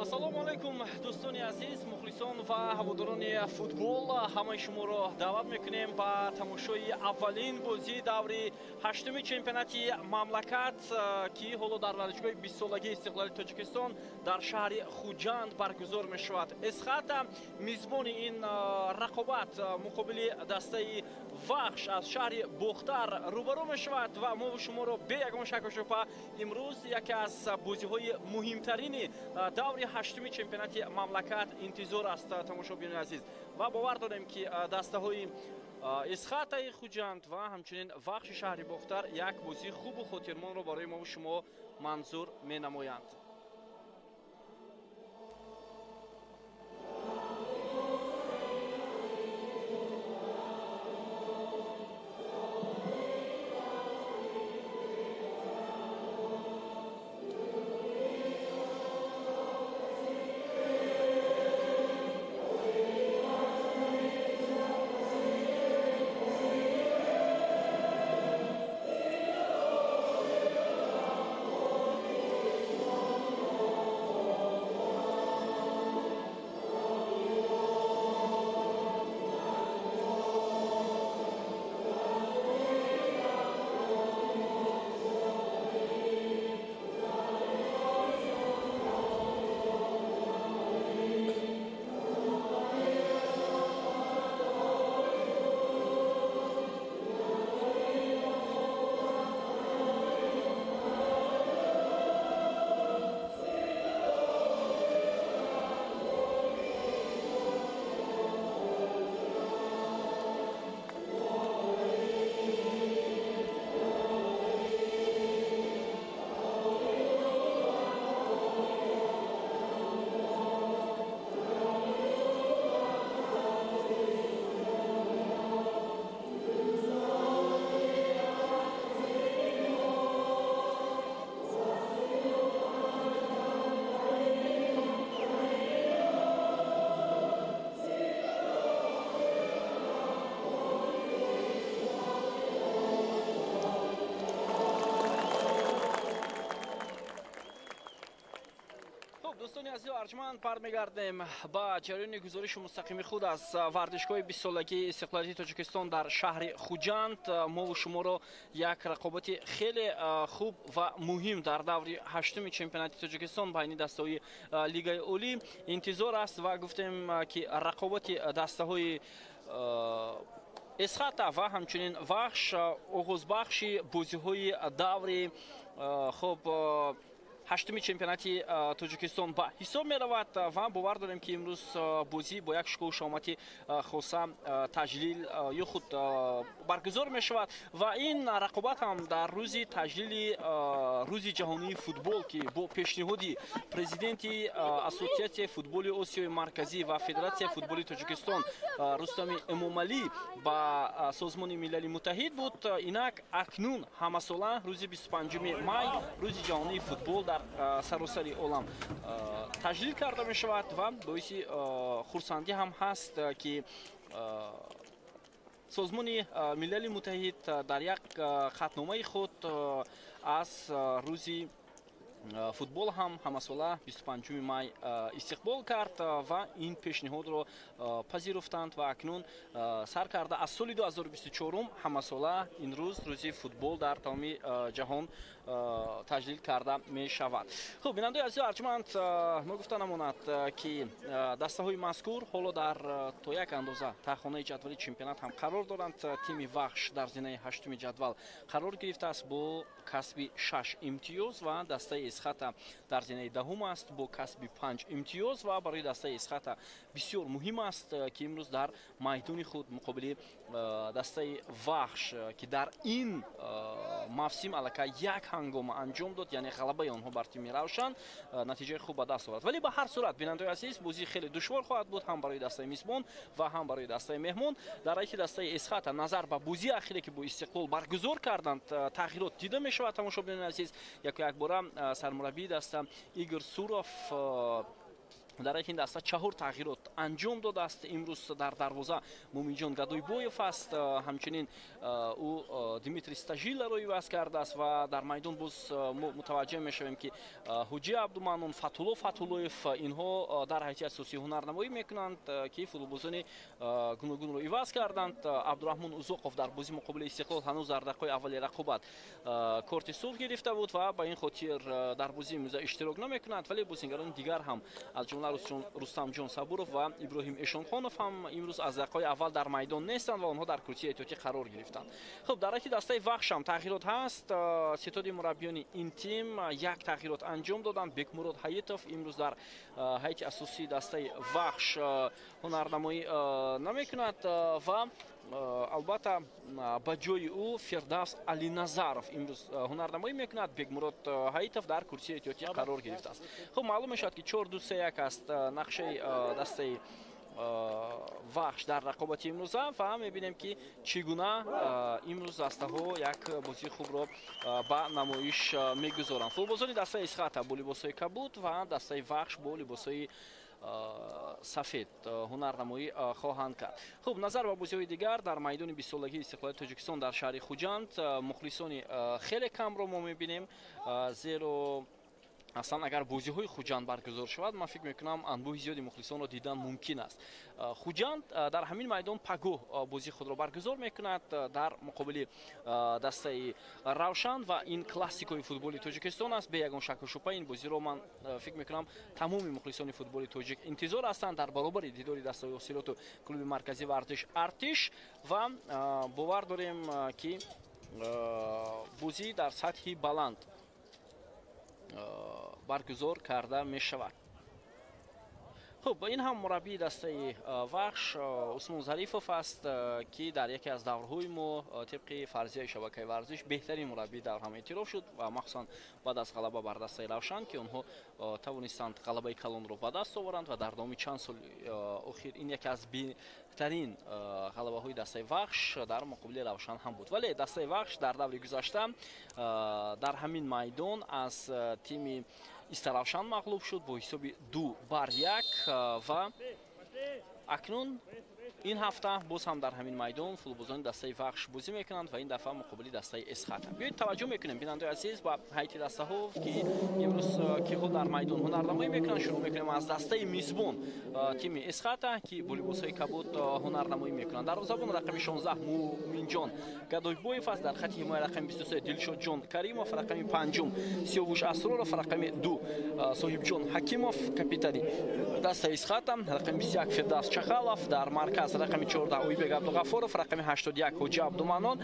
Ассалому алейкум дӯстони азиз, мухлисон ва ҳаводорони футбол, ҳамаи шуморо даъват мекунем ба тамошои аввалин бозии даври ҳаштуми чемпионати мамлакат, ки ҳоло дар варзишгоҳи 20-солагии Истиқлоли Тоҷикистон дар шаҳри Хуҷанд баргузор мешавад. Эсхат мизбони ин рақобат муқобили дастаи Вахш аз шаҳри Бохтар рӯбарӯ мешавад ва мо шуморо бе ягон шаку шубҳа имрӯз яке аз бозиҳои муҳимтарини даври ҳаштуми чемпионати мамлакат интизор аст. Тамошобинони азиз, ва бовар дорем ки дастаҳои Эсхатаи Хуҷанд ва ҳамчунин Вахши шаҳри Бохтар як бозии хубу хотирмонро барои мо шумо манзур менамоянд. дӯстони азиз арҷманд, бармегардем ба ҷараёни гузориши мустақими худ аз варзишгоҳи 20-солагии Истиқлолии Тоҷикистон дар шаҳри Хуҷанд. мо шуморо як рақобати хеле хуб ва муҳим дар даври ҳаштуми чемпионати Тоҷикистон байни дастаҳои Лигаи Олӣ интизор аст ва гуфтем ки рақобати дастаҳои Эсхата ва ҳамчунин Вахш оғозбахши бозиҳои даври ҳаштуми чемпионати Тоҷикистон ба ҳисоб меравад ва бовар дорем ки имрӯз бозӣ бо як шукӯҳу шомати хоса таҷлил ё худ баргузор мешавад ва ин рақобат ҳам дар рӯзи таҷлили рӯзи ҷаҳонии футбол ки бо пешниҳоди президенти Ассотсиатсияи футболи Осиёи марказӣ ва Федератсияи футболи Тоҷикистон Рустами Эмомалӣ ба Созмони Милали Муттаҳид буд. Инак акнун ҳамасола рӯзи 25 май рӯзи ҷаҳонии футбол дар саросари олам таҷлил карда мешавад ва боиси хурсандӣ ҳам ҳаст ки Созмони Милали Муттаҳид дар як хатномаи худ аз рӯзи футбол ҳам ҳамасола 25 май истиқбол кард ва ин пешниҳодро пазируфтанд ва акнун сар карда аз соли 2024 ҳамасола ин рӯз рӯзи футбол дар тамоми ҷаҳон таҷлил карда мешавад. Хуб, бинандаи азиз арҷманд, мо гуфта намонад ки дастаҳои мазкур ҳоло дар то як андоза тахонаи ҷадвали чемпионат ҳам қарор доранд. Тими Вахш дар зинаи ҳаштуми ҷадвал қарор гирифтааст бо касби 6 имтиёз ва дастаи Эсхата дар зинаи даҳум аст бо касби 5 имтиёз ва барои дастаи Эсхата бисёр муҳим аст ки имрӯз дар майдони худ муқобили дастаи Вахш ки дар ин мавсим аллакай як ҳангома анҷом дод, яъне ғалабаи онҳо бар тими Равшан натиҷаи хуб ба даст овард. Вале ба ҳар сурат бинандаи азиз бозии хеле душвор хоҳад буд ҳам барои дастаи мизбон ва ҳам барои дастаи меҳмон. Дар ҳайти дастаи Эсхата назар ба бозии ахире ки бо Истиқлол баргузор карданд тағйирот дида мешавад. Тамошобинони азиз, як бора сармураббии даста Игор Суров дар ин даста 4 тағйирот анҷом додааст. Имрӯз дар дарвоза Муминҷон Гадойбоев аст, ҳамчунин ӯ Дмитрий Стажиларо иваз кардааст ва дар майдон боз мутаваҷҷеҳ мешавем ки Ҳуҷи Абдумаънун, Фатулло Фатуллоев инҳо дар ҳайати асосӣ ҳунарнамоӣ мекунанд ки футболбозони гуногунро иваз карданд. Абдураҳмон Узоқов дар бозии муқобили Истиқлол ҳанӯз дар дақиқаҳои аввали рақобат корти сух гирифта буд ва ба ин хотир дар бозии имрӯза иштирок намекунад, вале бозингарони дигар ҳам аз ҷумла Рустамҷон Сабуров ва Иброҳим Эшонхонов ҳам имрӯз аз дақиқаҳои аввал дар майдон нестанд ва онҳо дар курсии эҳтиётӣ қарор гирифтанд. Хуб, дар ҳайати дастаи вахш ҳам тағйирот ҳаст. ситоди мураббиёни ин тим як тағйирот анҷом доданд. Бекмурод Ҳаитов имрӯз дар ҳайати асосии дастаи вахш ҳунарнамоӣ намекунад ва албатта ба ҷои ӯ Фирдавс Алиназаров имрӯз ҳунарнамоӣ мекунад. Бекмурод Ҳаитов дар курсии эҳтиётӣ қарор гирифтааст. Хуб, маълум мешавад ки 4-2-3-1 аст нақшаи дастаи вахш дар рақобати имрӯза ва мебинем ки чӣ гуна имрӯз дастаҳо як бозии хубро ба намоиш мегузоранд. Футболбозони дастаи Исхата бо либосҳои кабуд ва дастаи вахш бо либосҳои сафед ҳунарнамоӣ хоҳанд кард. Хуб, назар ба бозиҳои дигар дар майдони 20 солагии Истиқлолияти Тоҷикистон дар шаҳри Хуҷанд мухлисони хеле камро мо мебинем, зеро аслан агар бозиҳои Хуҷанд баргузор шавад, ман фикр мекунам анбӯҳи зиёди мухлисонро дидан мумкин аст. Хуҷанд дар ҳамин майдон пагоҳ бозии худро баргузор мекунад дар муқобили дастаи Равшан ва ин классикои футболи Тоҷикистон аст. Бе ягон шаку шубҳа ин бозиро ман фикр мекунам тамоми мухлисони футболи тоҷик интизор ҳастанд дар баробари дидори дастаи ҳосилоту клуби марказии варзиш Артиш ва бовар дорем ки бозӣ дар сатҳи баланд баргузор карда мешавад. хуб, ин ҳам мураббии дастаи вахш Усмон Зарифов аст ки дар яке аз даврҳои мо тибқи фарзияи шабакаи варзиш беҳтарин мураббӣ дар ҳама эътироф шуд ва махсусан баъд аз ғалаба бар дастаи Равшан ки онҳо тавонистанд ғалабаи калонро ба даст оваранд ва дар давоми чанд соли охир ин яке аз беҳтарин ғалабаҳои дастаи вахш дар муқобили Равшан ҳам буд. Вале дастаи вахш дар даври гузашта дар ҳамин майдон аз тими Истаравшан мағлуб шуд бо ҳисоби 2-1 ва акнун ин ҳафта боз ҳам дар ҳамин майдон футболбозони дастаи вахш бозӣ мекунанд ва ин дафъа муқобили дастаи Эсхата. Биёед таваҷҷӯҳ мекунем бинандаи азиз ба ҳайати дастаҳо ки имрӯз киҳо дар майдон ҳунарнамоӣ мекунанд. Шурӯъ мекунем аз дастаи мизбон тими Эсхата ки бо либосҳои кабуд ҳунарнамоӣ мекунанд. Дарвозабон рақами 16 Муминҷон Гадойбоев аст, дар хати ҳимоя рақами 23 Дилшодҷон Каримов, рақами 5 Сиёвуш Асроров, рақами 2 Соҳибҷон Ҳакимов, капитани дастаи Эсхата, рақами 21 Фирдавс Чахалов, дар марказ рақами 14 Уйбек Абдуғафоров, рақами 81 Ҳуҷи Абдумаънон,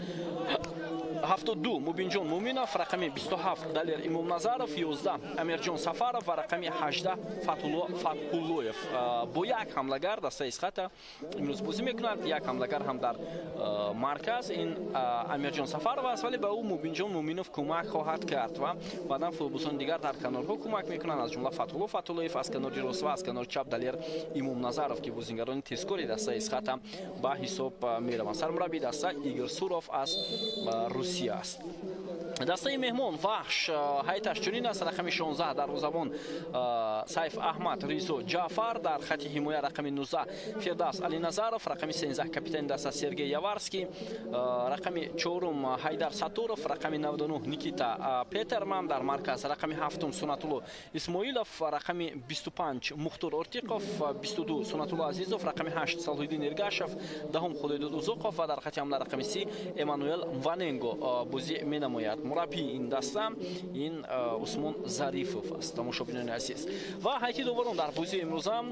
72 Мубинҷон Муминов, рақами 27 Далер Имомназаров, 11 Амирҷон Сафаров ва рақами 18 Фатулло Фатуллоев. Бо як ҳамлагар дастаи Эсхата имрӯз бозӣ мекунад. Як ҳамлагар ҳам дар марказ ин Амирҷон Сафаров аст, вале ба ӯ Мубинҷон Муминов кӯмак хоҳад кард ва баъдан футболбозони дигар дар канорҳо кӯмак мекунанд, аз ҷумла Фатулло Фатуллоев аз канори рост ва аз канори чап Далер Имомназаров ки бозингарони тезкори дастаи Эсхата ба ҳисоб мераванд. Сармураббии даста Игор Суров аз Русия аст. дастаи меҳмон вахш ҳайташ чунин аст. рақами 16 дарвозабон Сайф Аҳмад Ризо Ҷаъфар, дар хати ҳимоя рақами 19 Фирдавс Алиназаров, рақами 13 капитани даста Сергей Яварский, рақами 4 Ҳайдар Сатуров, рақами 99 Никита Петерман, дар марказ рақами 7 Сунатулло Исмоилов, рақами 25 Мухтор Ортиқов, 22 Сунатулло Азизов, рақами 8 Салҳиддин Иргашев, 10 Худойдуд Узоқов ва дар хати ҳамла рақами 30 Эммануэл Ваненго бозӣ менамояд. мураббии ин даста ин Усмон Зарифов аст. Тамошобинони азиз ва ҳайати доварон дар бозии имрӯза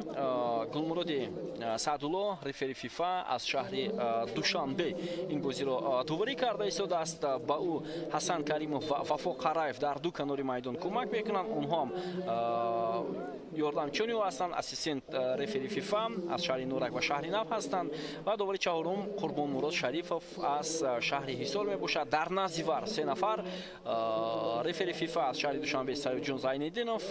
Гулмуроди Саъдулло рефери ФИФА аз шаҳри Душанбе ин бозиро дуварӣ карда истодааст. Ба ӯ Ҳасан Каримов ва Вафо Қараев дар ду канори майдон кӯмак мекунанд. онҳоам ёрдамчони ӯ ҳастанд. ассистент рефери ФИФА аз шаҳри Нурак ва шаҳри Нав ҳастанд ва довари чаҳорум Қурбонмурод Шарифов аз шаҳри Ҳисор мебошад. дар назди вар се нафар рефери ФИФА аз шаҳри Душанбе Саидҷон Зайниддинов,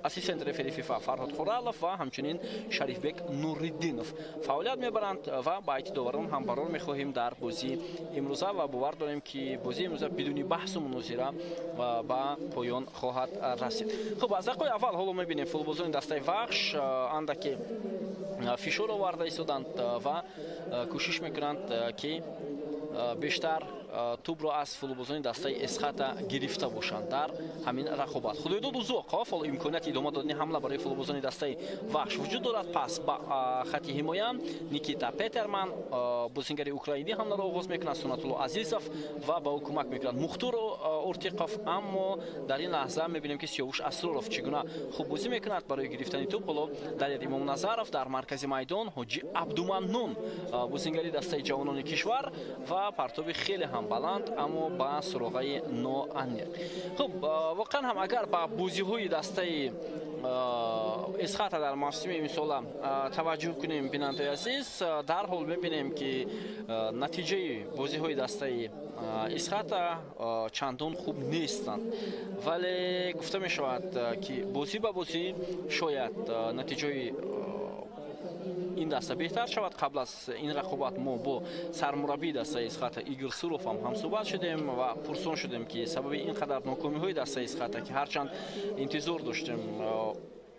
ассистент рефери ФИФА Фарҳод Хуралов ва ҳамчунин Шарифбек Нуриддинов фаъолият мебаранд ва ба ҳайати доварон ҳам барор мехоҳем дар бозии имрӯза ва бовар дорем ки бозии имрӯза бидуни баҳсу мунозира ба поён хоҳад расид. хуб, аз дақиқаи аввал ҳоло мебинем футболбозони дастаи вахш андаке фишор оварда истоданд ва кӯшиш мекунанд ки бештар тӯбро аз футболбозони дастаи эсхата гирифта бошанд дар ҳамин рақобат. Худоидод Узуқов ҳол имконияти идома додани ҳамла барои футболбозони дастаи вахш вуҷуд дорад. Пас ба хати ҳимоя Никита Петерман бозингари украинӣ ҳамларо оғоз мекунад. Сунатулло Азизов ва ба ӯ кӯмак мекунад Мухтур Уртиқов, аммо дар ин лаҳза мебинем ки Сиёвуш Асроров чӣ гуна хуб бозӣ мекунад барои гирифтани тӯб. Ҳоло Далер Имомназаров дар маркази майдон, Ҳоҷи Абдуманнун бозингари дастаи ҷавонони кишвар ва партоби хеле ҳам баланд, аммо ба суроғаи ноаниқ. Хуб, воқеан ҳам агар ба бозиҳои дастаи эсхата дар мавсими имсола таваҷҷӯҳ кунем, бинандаи азиз, дарҳол мебинем ки натиҷаи бозиҳои дастаи эсхата чандон хуб нестанд, вале гуфта мешавад ки бозӣ ба бозӣ шояд натиҷаи ин даста беҳтар шавад. Қабл аз ин рақобат мо бо сармураббии дастаи эсхата Игор Суров ҳамсуҳбат шудем ва пурсон шудем ки сабаби ин қадар нокомиҳои дастаи эсхата, ки ҳарчанд интизор доштем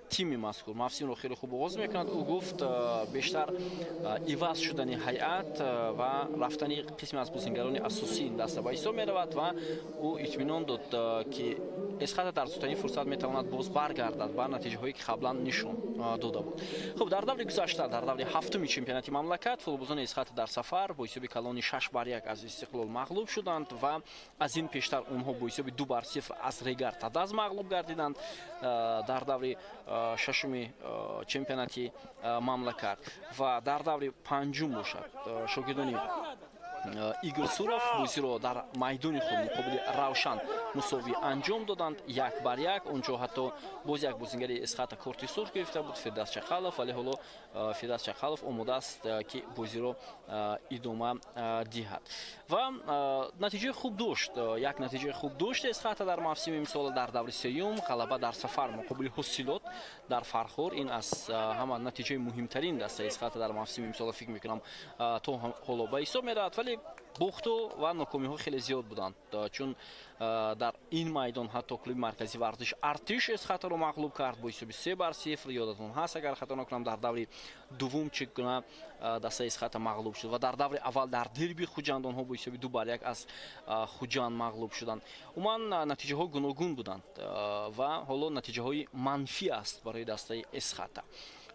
тими мазкур мавсимро хеле хуб оғоз мекунад, ӯ гуфт бештар иваз шудани ҳайат ва рафтани қисме аз бозингарони асосии ин даста ба ҳисоб меравад ва ӯ итминон дод ки эсхата дар зудтарин фурсат метавонад боз баргардад ба натиҷаҳое ки қаблан нишон дода буд. Хуб, дар даври гузашта, дар даври ҳафтуми чемпионати мамлакат, футболбозони эсхата дар сафар бо ҳисоби калони 6-1 аз Истиқлол мағлуб шуданд ва аз ин пештар онҳо бо ҳисоби 2-0 аз Регар Тадаз мағлуб гардиданд дар даври шашуми чемпионати мамлакат. Ва дар даври панҷум бошад шогирдони Игор Суров бозиро дар майдони худ муқобили Равшан мусовӣ анҷом доданд 1-1. Онҷо ҳатто боз як бозингари эсхата корти сурх гирифта буд, Фирдавс Чахалов, вале ҳоло Фирдавс Чахалов омодааст ки бозиро идома диҳад. Ва натиҷаи хуб дошт, як натиҷаи хуб дошт эсхата дар мавсими имсола дар даври сеюм, ғалаба дар сафар муқобили Ҳосилот дар Фархор. Ин аз ҳама натиҷаи муҳимтарин дастаи эсхата дар мавсими имсола фикр мекунам то ҳоло ба ҳисоб меравад, вале бухту ва нокомиҳо хеле зиёд буданд, чун дар ин майдон ҳатто клуби маркази варзиш Артиш эсхатаро мағлуб кард бо ҳисоби 3-0. Ёдатон ҳаст, агар хато накунам, дар даври дуввум чӣ гуна дастаи эсхата мағлуб шуд ва дар даври аввал дар дерби Хуҷанд онҳо бо ҳисоби 2-1 аз Хуҷанд мағлуб шуданд. Умуман натиҷаҳо гуногун буданд ва ҳоло натиҷаҳои манфӣ аст барои дастаи эсхата.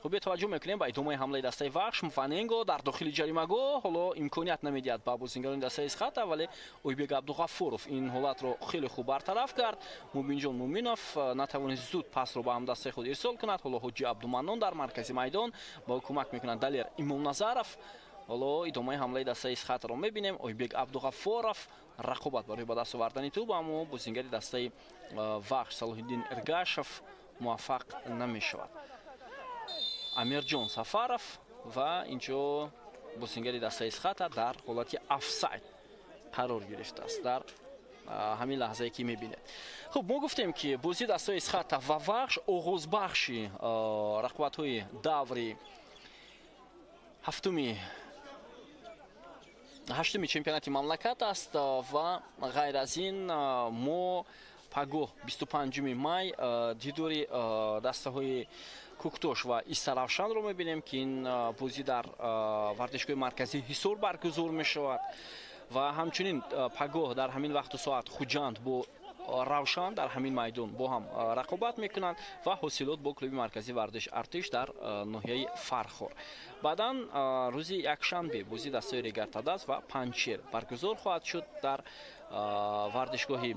Хуб, таваҷҷӯҳ мекунем ба идомаи ҳамлаи дастаи вахш. Муфаненго дар дохили ҷаримагоҳ ҳоло имконият намедиҳад ба бозингарони дастаи эсхата, вале Ойбек Абдуғаффуров ин ҳолатро хеле хуб бартараф кард. Мубинҷон Муминов натавонист зуд пасро ба ҳамдастаи худ ирсол кунад. Ҳоло Ҳоҷи Абдуманнон дар маркази майдон ба ӯ кӯмак мекунад Далер Имомназаров. ҳоло идомаи ҳамлаи дастаи эсхатаро мебинем. Ойбек Абдуғаффуров рақобат барои ба даст овардани тӯб, аммо бозингари дастаи вахш Салоҳиддин Эргашев муваффақ намешавад. Амирҷон Сафаров ва инҷо бозингари дастаи эсхата дар ҳолати офсайд қарор гирифтааст дар ҳамин лаҳзае ки мебинед. Хуб, мо гуфтем ки бозии дастаи эсхата ва вахш оғозбахши рақобатҳои даври ҳаштуми чемпионати мамлакат аст ва ғайр аз ин мо пагоҳ 25 май дидори дастаҳои Куктош ва Истаравшанро мебинем ки ин бозӣ дар вардишгоҳи маркази Ҳисор баргузор мешавад ва ҳамчунин пагоҳ дар ҳамин вақту соат Хуҷанд бо Равшан дар ҳамин майдон бо ҳам рақобат мекунанд ва Ҳосилот бо клуби маркази вардиш Артиш дар ноҳияи Фархор. Баъдан рӯзи якшанбе бозии дастаи Регар Тадаз ва Панҷшер баргузор хоҳад шуд дар вардишгоҳи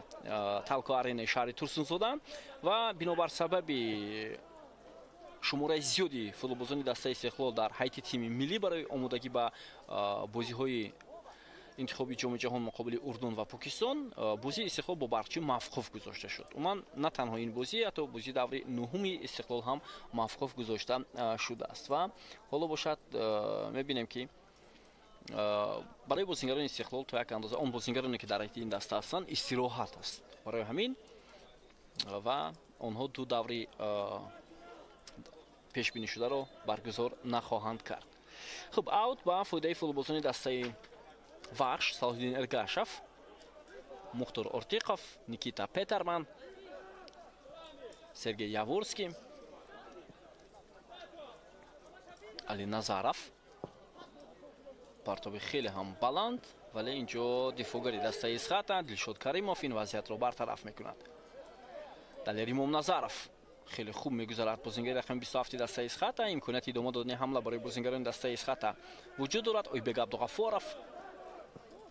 Талко Аренаи шаҳри Турсунзода ва бинобар сабаби шумораи зиёди футболбозони дастаи Истиқлол дар ҳайти тими миллӣ барои омодагӣ ба бозиҳои интихоби ҷоми ҷаҳон муқобили Урдун ва Покистон, бозии Истиқлол бо барчи мавқуф гузошта шуд. Умуман на танҳо ин бозӣ, ҳатто бозии даври нуҳуми Истиқлол ҳам мавқуф гузошта шудааст ва ҳоло бошад мебинем ки барои бозингарони Истиқлол то як андоза он бозингароне ки дар ҳайти ин даста ҳастанд истироҳат аст. Барои ҳамин ва онҳо ду даври пешбинишударо баргузор нахоҳанд кард. Хуб, аут ба фоидаи футболбозони дастаи вахш Салоҳиддин Эргашев, Мухтур Уртиқов, Никита Петерман, Сергей Яворский Али Назаров. Партоби хеле ҳам баланд, вале инҷо дифогари дастаи Исхата Дилшод Каримов ин вазъиятро бартараф мекунад. Далер Имом Назаров хеле хуб мегузарад бозингари рақами 27 дастаи Исхата. Имконияти идома додани ҳамла барои бозингарони дастаи Исхата вуҷуд дорад. Ойбек Абдуғаффоров,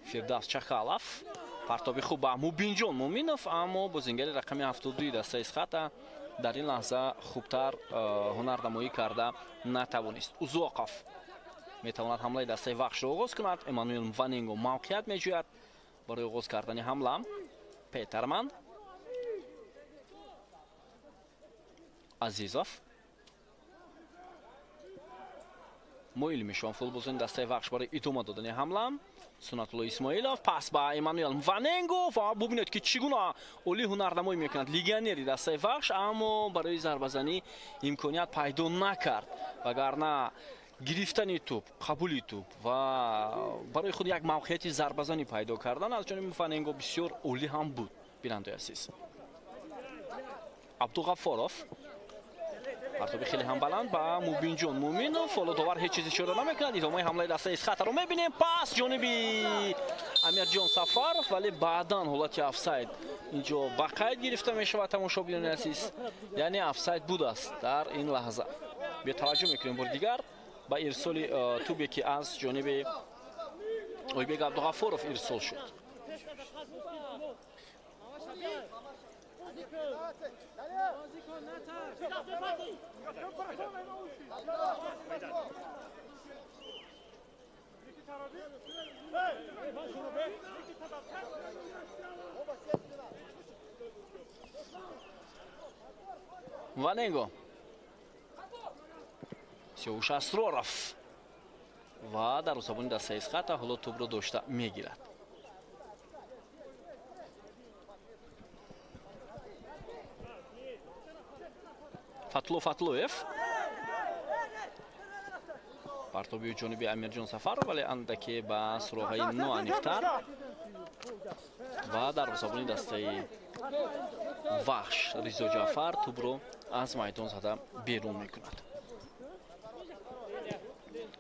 Фирдавс Чахалов, партоби хуб ба Мубинҷон Муминов, аммо бозингари рақами 72 дастаи Исхата дар ин лаҳза хубтар ҳунарнамоӣ карда натавонист. Узоқов метавонад ҳамлаи дастаи Вахшро оғоз кунад. Эммануил Мваненго мавқеият меҷӯяд барои оғоз кардани ҳамла. Петерман, Азизов, моил мешаванд футболбозони дастаи Вахш барои идома додани ҳамла. Сунатулло Исмоилов пас ба Эммануил Мваненго ва бубинед ки чӣ гуна олӣ ҳунарнамоӣ мекунад легионери дастаи Вахш, аммо барои зарбазанӣ имконият пайдо накард. Вагарна гирифтани туп, қабули туп ва барои худ як мавқеияти зарбазанӣ пайдо кардан аз ҷониби Мваненго бисёр олӣ ҳам буд. Бинандаи азиз, Абдуғаффоров партоби хеле ҳам баланд ба Мубинҷон Муминов. Ҳоло довар ҳеҷ чиз ишора намекунад. Идомаи ҳамлаи дастаи Исхатаро мебинем. Пас ҷониби Амирҷон Сафаров, вале баъдан ҳолати офсайд инҷо ба қайд гирифта мешавад. тамошобинони азиз, яъне офсайд будааст дар ин лаҳза. бетаваҷҷӯҳ мекунем бори дигар ба ирсоли тубе ки аз ҷониби Ойбек Абдуғаффоров ирсол шуд. Ваненго, Сиёвуш Асроров ва дарвозабони дастаи Исхата ҳоло тӯбро дошта мегирад. Фатлоев партоби ҷониби Амирҷон Сафаров, вале андаке ба суроғаи ноаниқтар ва дарвозабони дастаи Вахш Ризо Ҷаъфар тӯбро аз майдон зада берун мекунад.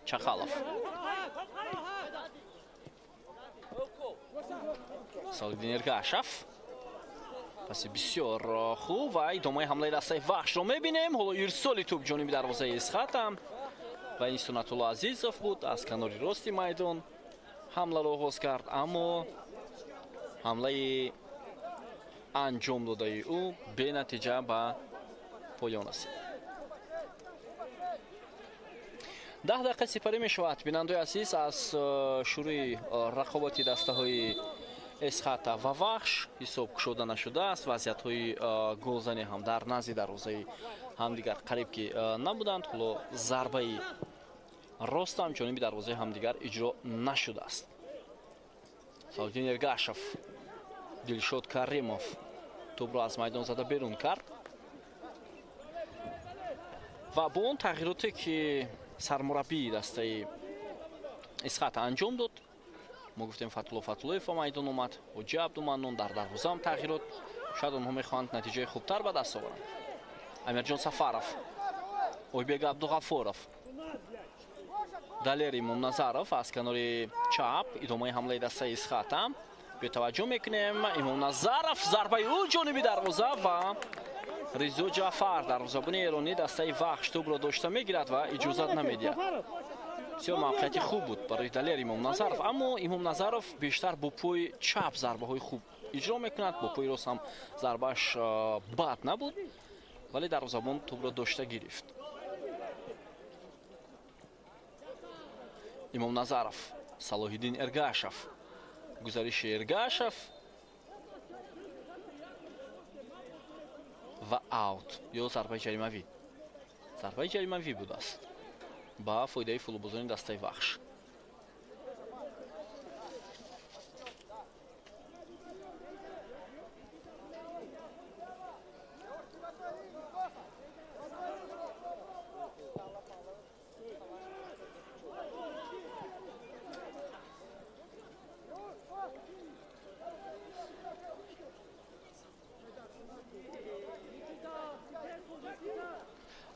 Чахалов, Салидин Эргашев, паси бисёр хуб ва идомаи ҳамлаи дастаи Вахшро мебинем. ҳоло ирсоли тӯб ҷониби дарвозаи Исхата ва ин Сунатулло Азизов буд. Аз канори рости майдон ҳамларо оғоз кард, аммо ҳамлаи анҷом додаи ӯ бенатиҷа ба поён расид. 10 дақиқа сипарӣ мешавад. бинандаи азиз, аз шурӯи рақобати дастаҳои Исхата ва Вахш ҳисоб кушода нашудааст. вазъиятҳои голзанӣ ҳам дар назди дарвозаи ҳамдигар қариб ки набуданд. ҳоло зарбаи ростам ҷониби дарвозаи ҳамдигар иҷро нашудааст. Салидин Эргашев, Дилшод Каримов тӯбро аз майдон зада берун кард ва бо он тағйироте ки сармураббии дастаи Исхата анҷом дод, мо гуфтем Фатлоев ба майдон омад, Ҳоҷи Абдуманнон дар дарвоза ҳам тағйирот, шояд онҳо мехоҳанд натиҷаи хубтар ба даст оваранд. Амирҷон Сафаров, Ойбек Абдуғаффоров, Далер Имом Назаров аз канори чап идомаи ҳамлаи дастаи Исхата. бетаваҷҷӯҳ мекунем. Имом Назаров зарбаи ӯ ҷониби дарвоза ва Ризо Ҷаъфар дарвозабони эронӣ дастаи Вахш тӯбро дошта мегирад ва иҷозат намедиҳад. бисёр мавқеияти хуб буд барои Далер Имом Назаров, аммо Имом Назаров бештар бо пӯи чап зарбаҳои хуб иҷро мекунад. бо пӯи рост ҳам зарбааш бад набуд, вале дарвозабон тӯбро дошта гирифт. Имом Назаров, Салоҳиддин Эргашев, гузариши Эргашев ва аут ё зарбаи ҷаримавӣ. зарбаи ҷаримавӣ будааст ба фоидаи футболбозони дастаи Вахш.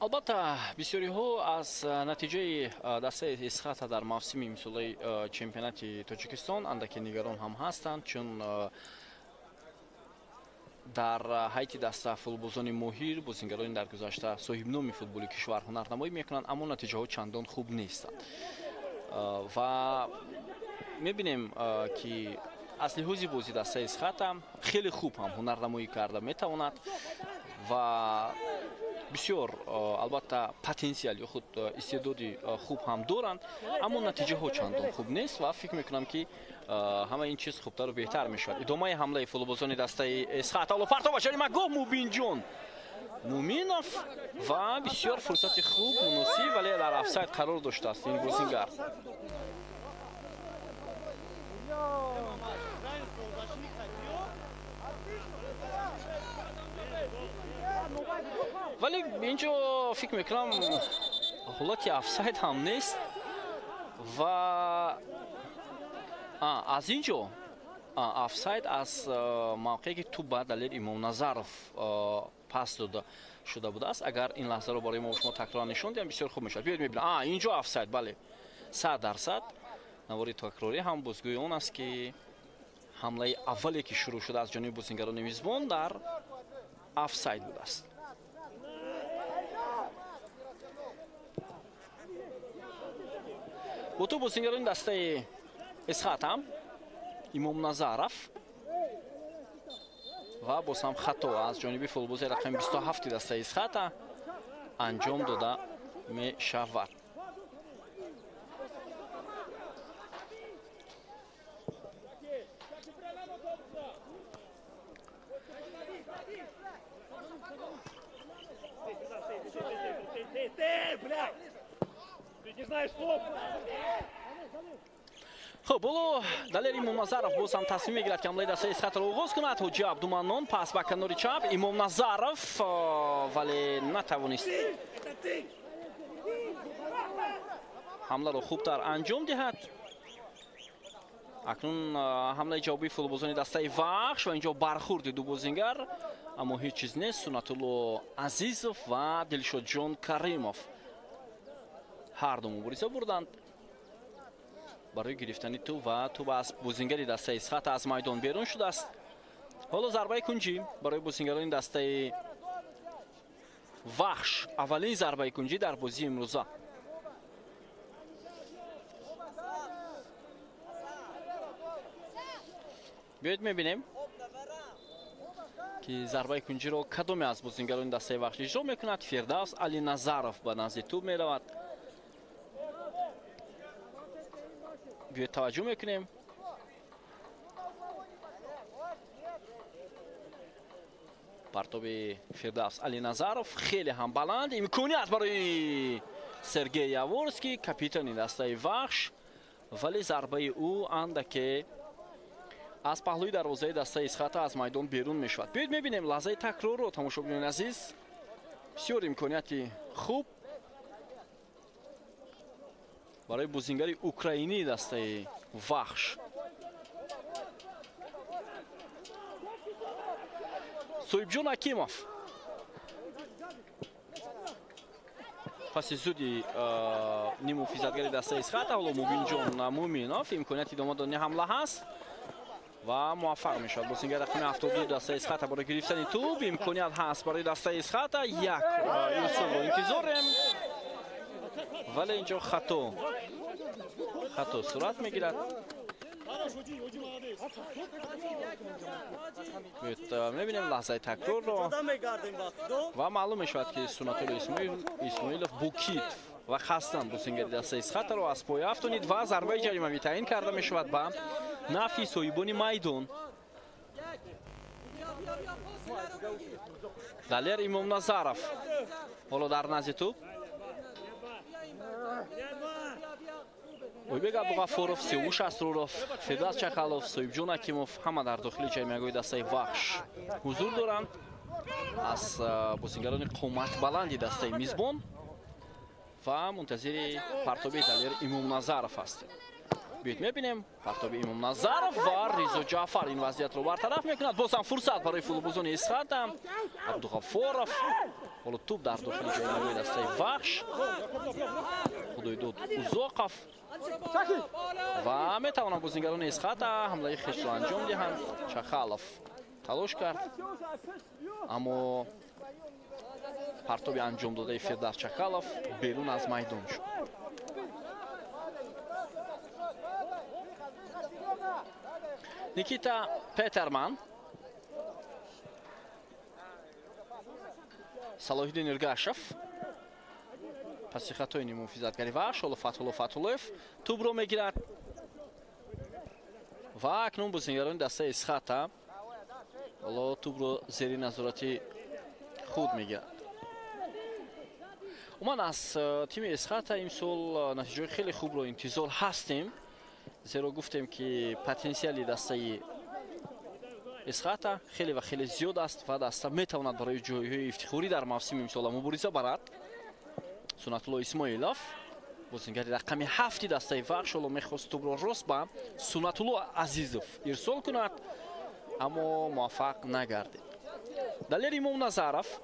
албатта бисёриҳо аз натиҷаи дастаи исхата дар мавсими имсолаи чемпионати Тоҷикистон андаке нигарон ҳам ҳастанд, чун дар ҳайти даста футболбозони моҳир бозингарони дар гузашта соҳибноми футболи кишвар ҳунарнамоӣ мекунанд, аммо натиҷаҳо чандон хуб нестанд ва мебинем ки аз лиҳози бози дастаи исхата хеле хуб ҳам ҳунарнамоӣ карда метавонад ва бисёр албатта потенсиал ё худ истеъдоди хуб ҳам доранд, аммо натиҷаҳо чандон хуб нест ва фикр мекунам ки ҳама ин чиз хубтару беҳтар мешавад. Идомаи ҳамлаи футболбозони дастаи исхат, аввало партова ҷаримагоҳ Мубинҷон Муминов ва бисёр фурсати хуб муносиб, вале дар офсайд қарор доштааст ин бозингар. вале инҷо фикр мекунам ҳолати офсайд ҳам нест ва аз инҷо офсайд аз мавқеъе ки ту ба далери Имомназаров пас дода шуда будааст. Агар ин лаҳзаро барои мо шумо такрор нишон диҳам бисёр хуб мешавад. биёед мебинам инҷо офсайд, бале 100%. навори такрорӣ ҳам бозгӯи он аст ки ҳамлаи аввале ки шурӯъ шуда аз ҷониби бозингарони мизбон дар офсайд будааст. бо ту бозингарони дастаи исхат ҳам Имомназаров ва боз ҳам хато аз ҷониби футболбози рақами 27 дастаи исхата анҷом дода мешавад. خب بولو دلیر امامنظرов боз ҳам тасмим мегирад ки ҳамлаи дастаи исхатро оғоз кунад. ҳоҷи абдуманнон пас ба канори чап Имомназаров вале натавонист ҳамларо хубтар анҷом диҳад. акнун ҳамлаи ҷавобии футболбозони дастаи вахш ва инҷо бархурди ду бозингар, аммо ҳеҷ чиз нест. Сунатулло Азизов ва Дилшодҷон Каримов ҳар ду мубориза бурданд барои гирифтани ту ва ту аз бозингари дастаи исхат аз майдон берун шудааст. ҳоло зарбаи кунҷӣ барои бозингарони дастаи вахш, аввалин зарбаи кунҷӣ дар бозии имрӯза. биёед мебинем ки зарбаи кунҷиро кадоме аз бозингарони дастаи вахш иҷро мекунад. Фирдавс Алиназаров ба назди ту меравад. биёед таваҷҷӯҳ мекунем. партоби Фирдавс Алиназаров хеле ҳам баланд, имконият барои Сергей Яворский, капитани дастаи вахш, вале зарбаи ӯ андаке аз паҳлӯи дарвозаи дастаи исхата аз майдон берун мешавад. биёед мебинем лаҳзаи такрорро, тамошобинони азиз. бисёр имконияти хуб барои бозингари украинии дастаи вахш. Соҳибҷон Акимов паси зуди нимуфизатгари дастаи исхата, ҳоло Мубинҷон Муминов имконияти идома додани ҳамла ҳаст ва муваффақ мешавад. Бозингар рақами 72 дастаи исхата барои гирифтани туб имконият ҳаст барои дастаи исхата. як юсуфро интизорем, вале инҷо хато сурат мегирад. мебинем лаҳзаи такрорро ва маълум мешавад ки Сунатулло Исмоилов Букит ва хастан бозингари дастаи исхатаро аз поя афтонид ва зарбаи ҷаримавӣ таъин карда мешавад ба нафъи соҳибони майдон. Далер Имомназаров ҳоло дар назди ту Ойбек Абдуғаффоров, Сиёвуш Асроров, Фирдавс Чахалов, Соҳибҷон Акимов ҳама дар дохили ҷаймиягоҳи дастаи вахш ҳузур доранд. аз бозингарони қоматбаланди дастаи мизбон ва мунтазири партоби Далер Имомназаров ҳастем. بیت میبینیم پرتاب امام نظرов و ریزا جعفر این وضعیت رو برطرف میکند. باز هم فرصت برای فوتبالبازان اسخط هم عبدالغفارов حالا توپ در داخل جریمه دسته وحش خدایداد اوزاقов و میتوانند بازیگران اسخط حمله خیش را انجام دهند. چخالov تلاش کرد اما پرتاب انجام داده فردوس چخالov بیرون از میدان شد. نیکیتا پترمن صلاحالدین ارگاشев پس خطای محافظتگری وحش حالا فتحالله توپ رو میگیرد و اکنون بازیگران دسته اسخط حالا توپ رو زیر نظارت خود میگیرد. من از تیم اسخط امسال نتیجه خیلی خوب رو انتظار هستیم، زیرا گفتیم که پتانسیلی دسته اسخط خیلی و خیلی زیاد است و دسته میتواند برای جایهای افتخاری در موسم امسال مبارزه برد. سنت‌الله اسماعیلوف بازیگر رقم 7 دسته وحش حالا میخواست توپ را راست به سنت‌الله عزیزов ارسال کند اما موفق نگردید. دلیر امام نظرов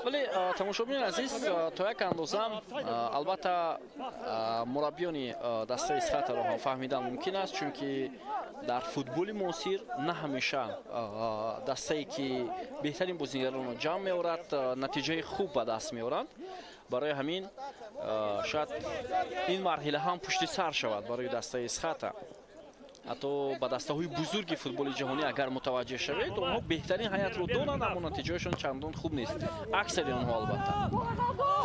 ولی تماشابینان عزیز تا یک اندازه البته مربیان دسته اسخط را هم فهمیدن ممکن است، چون که در فوتبال معاصر نه همیشه دسته‌ای که بهترین بازیگران را جمع می‌آورد نتیجه خوب به دست می‌آورند. برای همین شاید این مرحله هم پشت سر شود برای دسته اسخط. حتی با دسته‌های بزرگ فوتبال جهانی اگر متوجه شوید آنها بهترین هیئت رو دارند اما نتیجهشون چندان خوب نیست، اکثر آنها البته.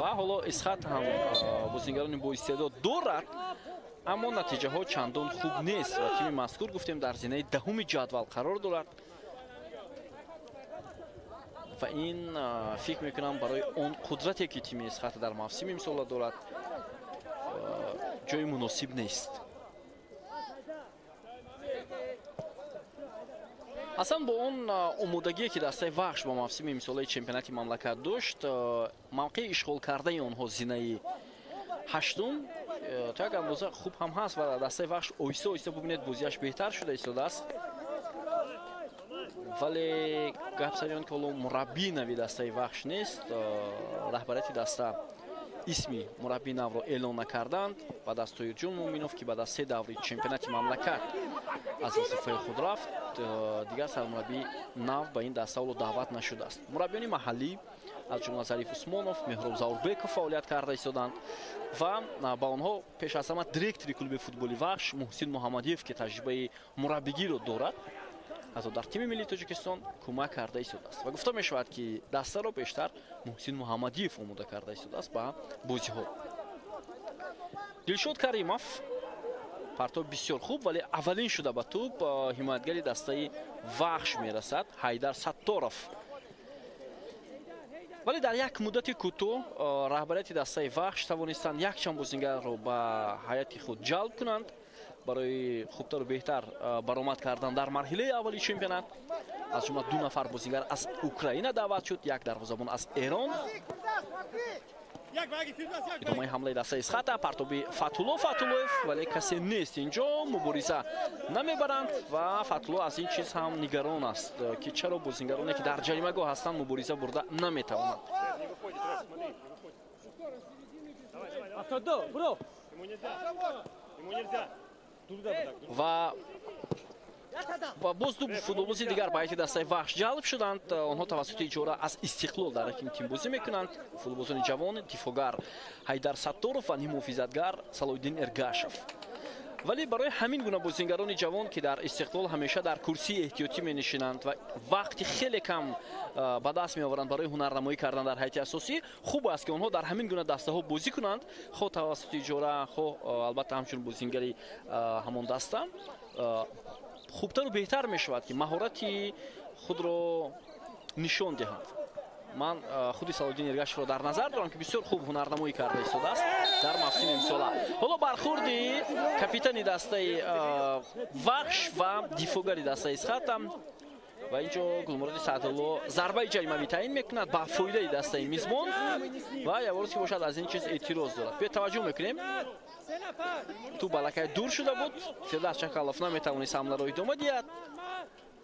و حالا اسخط هم بازیگران با استعداد دارد اما نتیجه ها چندان خوب نیست و تیم مذکور گفتیم در زینه دهم جدول قرار دارد و این فکر میکنم برای اون قدرتی که تیم اسخط در موسم امسال دارد جای مناسب نیست. اصلا با اون امودگی که دسته وحش با موسم امسال چمپیونات مملکت داشت، موقع اشغال کرده اونها زینه هشتم تا یک اندازه خوب هم هست و دسته وحش آهسته آهسته ببینید بازیش بهتر شده ایستاده است. ولی گپ سر آن که مربی نوی دسته وحش نیست، رهبریت دسته اسمی مربی نو را اعلام نکردند و دستور جون مومینوف که بعد از 3 دوره چمپیونات مملکت از وظیفه خود رفت، دیگر سرمربی نو به این دسته رو دعوت نشده است. مربیان محلی از جمله ظریف عثمانوف، مهراب زاوربکov فعالیت کرده ایستادند و با آنها پیش از همه دیرکتور کلوب فوتبالی وحش محسن محمدیف که تجربه مربیگی را دارد حتی در تیم ملی تاجیکستان کمک کرده ایستاده است و گفته می شود که دسته را بیشتر محسن محمدیف آماده کرده ایستاده است با بازی ها. دلشاد کریموف پرتاب بسیار خوب ولی اولین شده به توپ حمایتگری دسته وحش می رسد حیدر ستاروف. ولی در یک مدت کوتاه رهبریت دسته وحش توانستند یک چند بازیگر را به هیئت خود جلب کنند برای خوبتر و بهتر برآمد کردن در مرحله اولی چمپیونات. از جمله 2 نفر بازیگر از اوکراین دعوت شد، یک دروازه‌بان از ایران. ادامه حمله دسته اسخط پرتاب فتحالله ولی کسی نیست اینجا، مبارزه نمیبرند و فتحالله از این چیز هم نگران است که چرا بازیگرانی که در جریمه‌گاه هستند مبارزه برده نمیتوانند. و باز دو فوتبالبازی دیگر به هیئت دسته وحش جلب شدند. آنها توسط اجاره از استقلال در این تیم بازی میکنند. فوتبالبازان جوان دفاعگر حیدر ستاروف و محافظتگر صلاحالدین ارگاشев. ولی برای همین گونه بازیگران جوان که در استقلال همیشه در کرسی احتیاطی می نشینند و وقتی خیلی کم به دست می آورند برای هنرنمایی کردن در هیئت اساسی، خوب است که آنها در همین گونه دسته ها بازی کنند، خود توسط اجاره خود البته همچون بازیگری همان دسته خوبتر و بهتر می شود که مهارتی خود را نشان دهند. من خودی صلاحالدین ارگاشев را در نظر دارم که بسیار خوب هنرنمایی کرده ایستاده است در موسم امسال. حالا برخوردی کاپیتان دسته وحش و دفاعگری دسته اسخط و اینجا گلمرد سعدالله ضربه جریمه‌ای تعیین میکند با فایده دسته میزبان و یواش که باشد از این چیز اعتراض دارد. به توجه میکنیم تو بالکای دور شده بود، فردوس چکالوف نمیتوانست حمله را ادامه دهد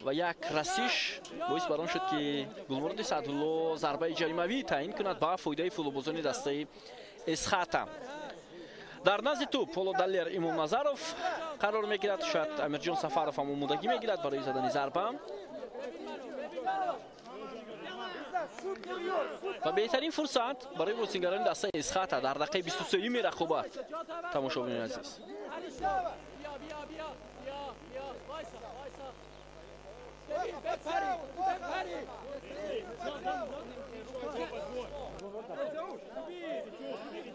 و یک رسیش باعث بر آن شد که گلمرد سعدالله ضربه جریمه‌ای تعیین کند با فایده فوتبالبازان دسته اسخاتا. در نزد توپ پولو دالر امام نظرов قرار میگیرد. شاید امیرجان سفرов هم آمادگی میگیرد برای زدن ضربه و بهترین فرصت برای بازیگران دسته اسخاتا در دقیقه 23 رقابت. تماشاگران عزیز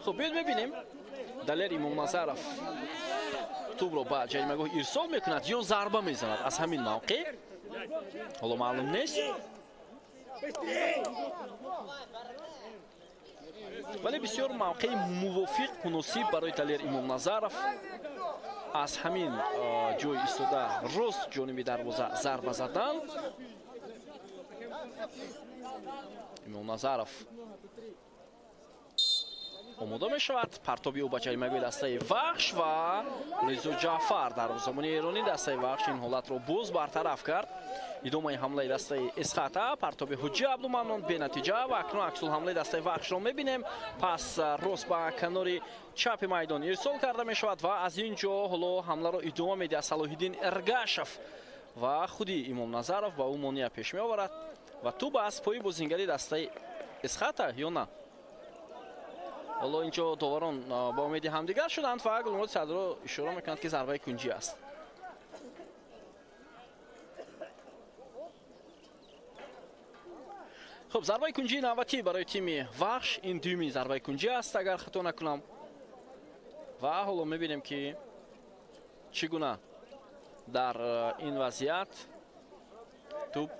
خب بیاید ببینیم دالر امام نظرов توپ رو با جریمه‌گاه ارسال میکند یا ضربه میزند از همین موقع. حالا معلوم نیست ولی بسیار موقع موافق مناسب برای دالر امام نظرов از همین جای ایستاده راست جانب دروازه ضربه زدن. امام نظرов آماده می شود. پرتابی او با جریمه‌گاه دسته وحش و رضا جعفر دروازه‌بان ایرانی دسته وحش این حالت را باز برطرف کرد. ادامه حمله دسته اسخاتا پرتابی حجی عبدالمنان به نتیجه و اکنون عکس‌العمل حمله دسته وحش را می‌بینیم. پس راست با کناری چپ میدان ارسال کرده می شود و از اینجا حالا حمله را ادامه می‌دهد صلاح‌الدین ارگاشف و خودی امام نظرов با او مانع پیش می‌آورد و توپ از پای بازیگری دسته اسخاتا یا نه. حالا اینجا داوران با امید همدیگر شدند و گلمرد سعدالله اشاره میکنند که ضربه کنجی است. خب ضربه کنجی نوبتی برای تیم وحش این دومی ضربه کنجی است اگر خطا نکنم و حالا میبینیم که چگونه در این وضعیت توپ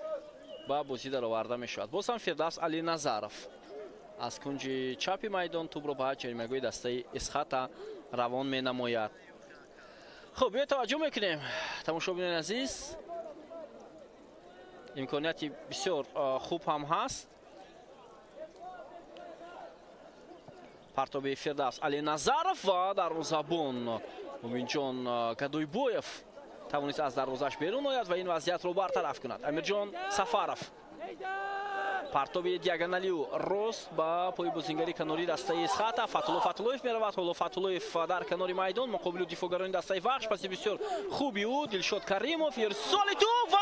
با بازی در آورده میشود. باز هم فردوس علی نظرов از کنج چپ میدان توپ را به جریمه‌گاه دسته اسخاتا روان می نماید. خب بیا توجه میکنیم تماشاگران عزیز امکانیتی بسیار خوب هم هست. پرتاب فردوس علی نظرов و دروازه‌بان مومینجان گدویبویف توانست از دروازه‌اش بیرون آید و این وضعیت را برطرف کند. امیرجان سفرов پرتاب دیاگونالی راست با پای بازیگری کناری دسته اسخاتا فتولوف میرود. حالا فتولوف در کناری میدان مقابل دفاعگران دسته وحش پس بسیار خوبی او دلشاد کریموف ارسال توپ و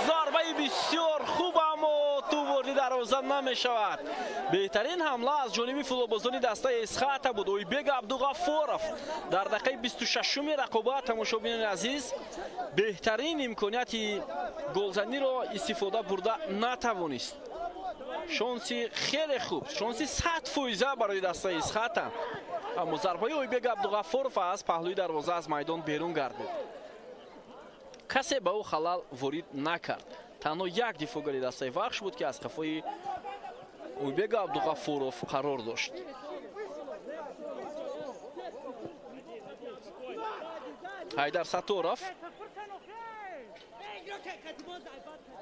ضربه بسیار خوب اما تو وارد دروازه نمیشود. بهترین حمله از جانب فوتبالبازان دسته اسخاتا بود. اویبگ عبدالغفورов در دقیقه 26 رقابت تماشاگران عزیز بهترین امکانیت گلزنی را استفاده برده نتوانست. شانسی خیلی خوب، شانسی 100% برای دسته اسخاتا اما ضربه اویبگ عبدالغفورov از پهلوی دروازه از میدان بیرون گردید. کسی به او خلل وارد نکرد. تنها یک دفاعگر دسته وحش بود که از قفای اویبگ عبدالغفورov قرار داشت. حیدر ساتورов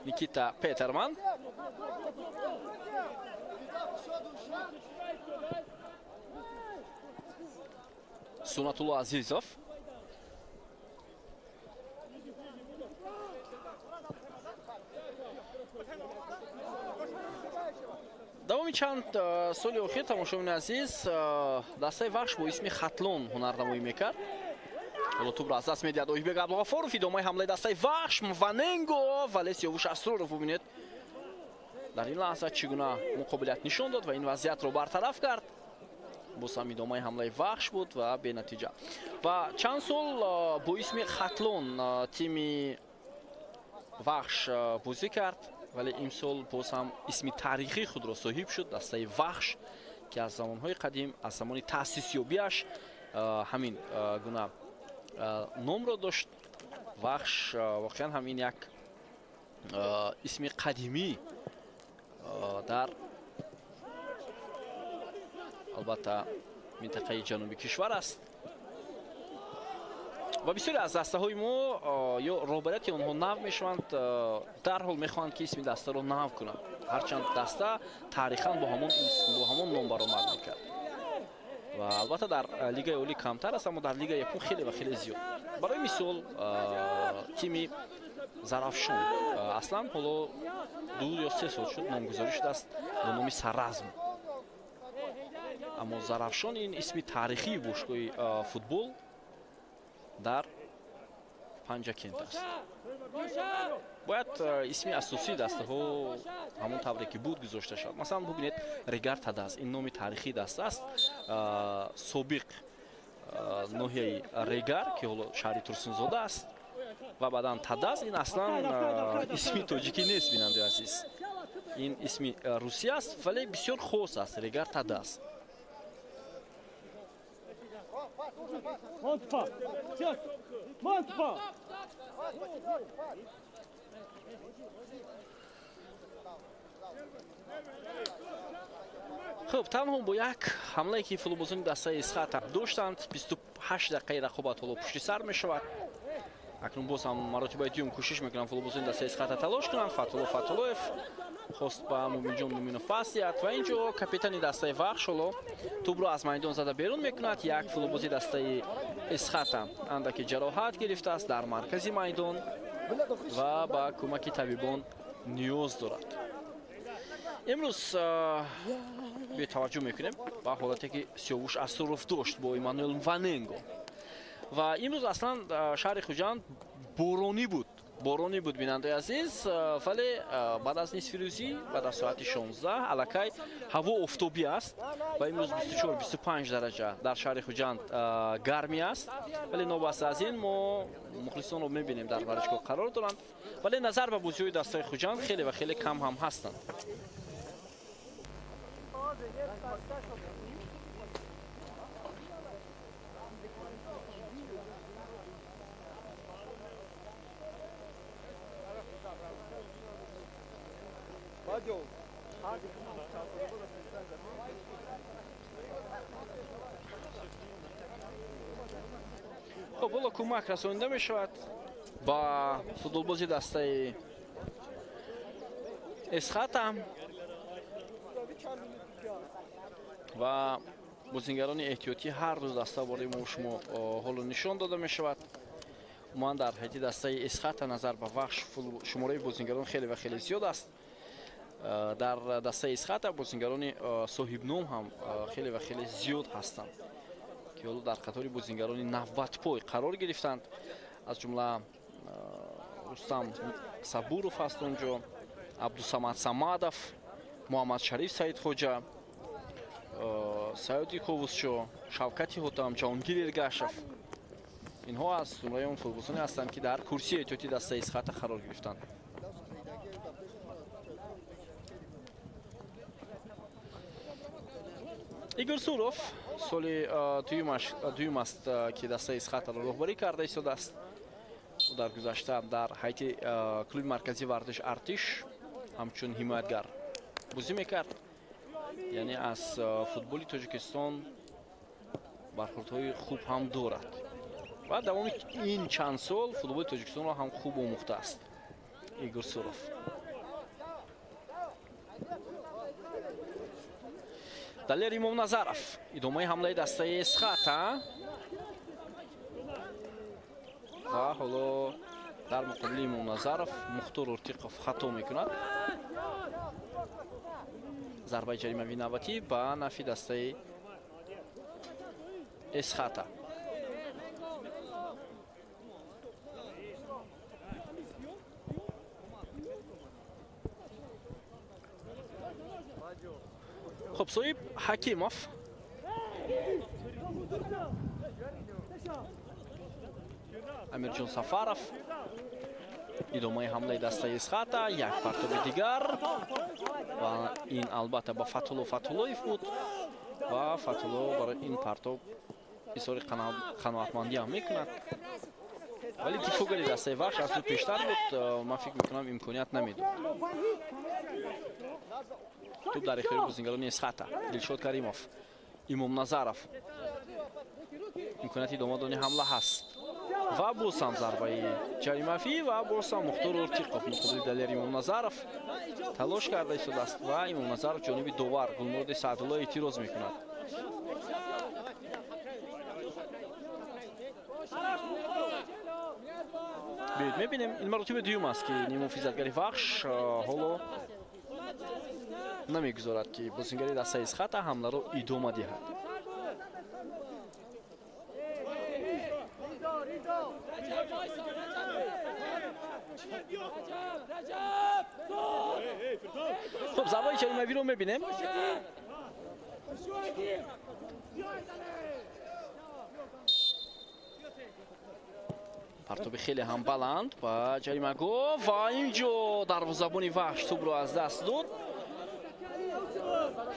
نیکیتا پیترمن سنتالله عزیزов دوام چند سال اخیر تماشاگران عزیز دسته وحش با اسم خطلون هنرنمایی میکرد. حالا توپ را از دست میدهد اویبگ عبدالغفورov ادامه حمله دسته وحش وننگو ولی سیاوش اسرارov ببینید در این لحظه چگونه مقابلت نشان داد و این وضعیت را برطرف کرد. باز هم ادامه حمله وحش بود و به نتیجه و چند سال با اسم خطلون تیم وحش بازی کرد ولی امسال باز هم اسم تاریخی خود را صاحب شد. دسته وحش که از زمانهای قدیم از زمان تأسیس یابیش همین گونه نام را داشت. وحش واقعا همین یک اسم قدیمی در البته منطقه جنوبی کشور است. ва бисёре аз дастаҳои мо ё роҳбарияти онҳо нав мешаванд, дарҳол мехоҳанд ки исми дастаро нав кунанд, ҳарчанд даста тарихан бо ҳамон ном баромад мекард. ва албатта дар лигаи олӣ камтар аст, аммо дар лигаи якум хеле ва хеле зиёд. барои мисол тими Зарафшон аслан ҳоло 2 ё 3 сол шуд номгузорӣ шудааст бо номи Саразм. аммо Зарафшон ин исми таърихии бошгоҳи футбол дар Панҷакент аст. бояд исми асосии дастаҳо ҳамон тавре ки буд гузошта шавад. масалан бубинед Регар Тадаз, ин номи таърихии даста аст. собиқ ноҳияи Регар ки ҳоло шаҳри Турсунзода аст ва баъдан Тадаз, ин аслан исми тоҷикӣ нест бинандаи азиз. ин исми русия аст, вале бисёр хос аст. Регар Тадаз. хуб, танҳо бо як ҳамлае ки футболбозони дастаи Исхат доштанд, 28 дақиқаи рақобат ҳоло пушти сар мешавад. акнун боз ҳам маротибаи дуюм кӯшиш мекунанд футболбозони дастаи Исхат талош кунанд. Фатҳулло Фатҳуллоев хост ба Мубинҷон Муминов пас диҳад ва ин ҷо капитани дастаи Вахш ҳоло тӯбро аз майдон зада берун мекунад. як футболбози дастаи Исхат андаки ҷароҳат гирифтааст дар маркази майдон ва ба кӯмаки табибон ниёз дорад. имрӯз бетаваҷҷӯҳ мекунем ба ҳолате ки Сиёвуш Асуров дошт бо Эммануэл Мваненго. ва имрӯз аслан шаҳри Хуҷанд боронӣ буд бинандаи азиз, вале баъд аз нисфирӯзӣ баъд аз соати 16 аллакай ҳаво офтобӣ аст ва имрӯз 24-25 дараҷа дар шаҳри Хуҷанд гармӣ аст. вале нобаста аз ин мо мухлисонро мебинем дар варзишгоҳ қарор доранд, вале назар ба бозиҳои дастаи Хуҷанд хеле ва хеле кам ҳам ҳастанд. خب حالا کمک رسانیده می شود با فوتبالبازی دسته اسخط هم و بازیگران احتیاطی هر روز دسته برای ما شما حالا نشان داده می شود. من در حیط دسته اسخط نظر به وحش شماره بازیگران خیلی و خیلی زیاد است. در دسته اسخط بازیگران صاحب نام هم خیلی و خیلی زیاد هستند که حالا در قطار بازیگران 90 پای قرار گرفتند، از جمله رستم صبورов هست اونجا، عبدالصمد صمدов، محمد شریف سعیدخواجه، سعیدی کووسچو، شوکتی حاتم، جهانگیر ارگاشев. اینها از جمله اون فوتبالبازانی هستند که در کرسی احتیاطی دسته اسخط قرار گرفتند. ایگور سوروف سالی دویم است که دسته اسخط را راهبری کرده ایستاده است. در گذشته در حیط کلوب مرکزی ورزش ارتش همچون حمایتگر بازی میکرد. یعنی از فوتبال تاجیکستان برخوردهای خوب هم دارد و دوام این چند سال فوتبال تاجیکستان را هم خوب آموخته است. ایگور سوروف далер Имомназаров идомаи ҳамлаи дастаи Эсхата ва ҳоло дар муқобили Имомназаров Мухтор Уртиқов хато мекунад. зарбаи ҷаримавии навбатӣ ба нафи дастаи Эсхата. خب صاحب حکیمов амирҷон сафаров идомаи ҳамлаи дастаи Эсхата, як партоби дигар ва ин албатта ба Фатҳулло Фатҳуллоев буд ва Фатҳулло барои ин партоб изҳори қаноатмандӣ ҳам мекунад, вале дифоъгари дастаи Вахш аз ӯ пештар буд. ман фикр мекунам имконият намедод. توپ در اختیار بازیگران اسخط. دلشاد کریمов، Имомназаров. امکانیت ادامه دادن حمله هست. و باز هم ضربه جریمه‌ای و باز هم مختار ارتیقов مقابل دلیر امام نظرов تلاش کرده شده است و امام نظرov جانب داور گلمرد سعدالله اعتراض میکند. میبینیم این مرتبه دوم است که نیمه‌فیزدگری وخش حالا نمیگذارد که بازیگری دسته از خط حمله رو ادامه دهد. خب ضربه جریمه‌ای رو میبینیم. پرتاب خیلی هم بلند و جریمه‌گاه و اینجا دروازه‌بان وحش توپ رو از دست داد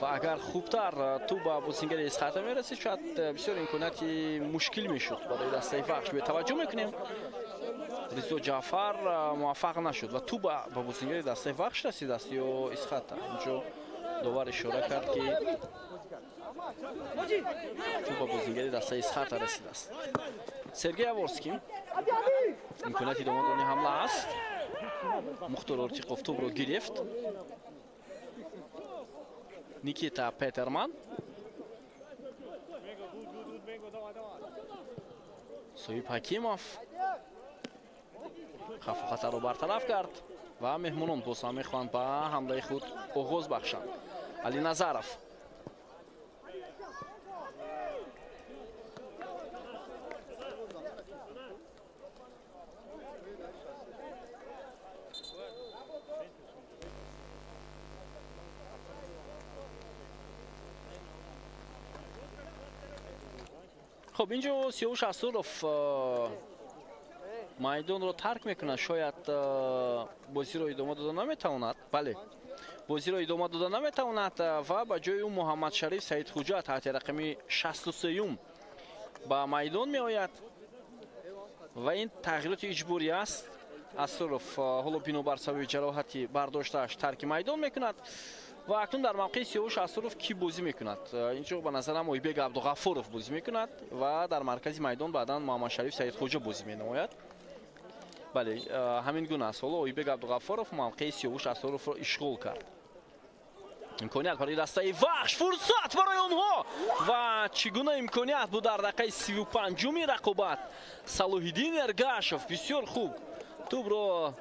و اگر خوبتر توپ به بازیگری از خط میرسید شاید بسیار امکاناتی مشکل میشد برای دسته وحش. به توجه میکنیم رضا جعفر موفق نشد و توپ به بازیگری دسته وحش رسید است یا از خط. اینجا داور اشاره کرد که توپ به بازیگری دسته از خط رسید است. سرگی اورسکی امکانات ادامه دادن حمله است. مختار ارتیقов توپ رو گرفت. نیکیتا پترمن سویب حکیموف خف و خطر رو برطرف کرد و مهمونان باز هم میخواهند به حمله خود آغاز بخشند. علی نظرov خب اینجا سیاوش اسداللov майдон رو ترک میکنه. شاید بازی رو ادامه دادن نمیتواند. بله بازی رو ادامه دادن نمیتواند و با جای اون محمد شریف سعید خوجا تحت رقم 63 با میدان می آید و این تغییرات اجباری است. اسداللov حالا بنابر سبب جراحتی برداشته‌اش ترک میدان میکند و اکنون در موقع سیاوش اسداللov کی بازی میکند؟ اینجا به نظرم اویبگ عبدالغفارov بازی میکند و در مرکز میدان بعدا محمد شریف سعید خوجا بازی مینماید. بله همین گونه است. حالا اویبگ عبدالغفارov موقع سیاوش اسداللov را اشغال کرد. امکانیت برای دسته وحش، فرصت برای آنها و چگونه امکانیت بود در دقیقه 35 رقابت. صلاح‌الدین ارگاشov بسیار خوب توپ را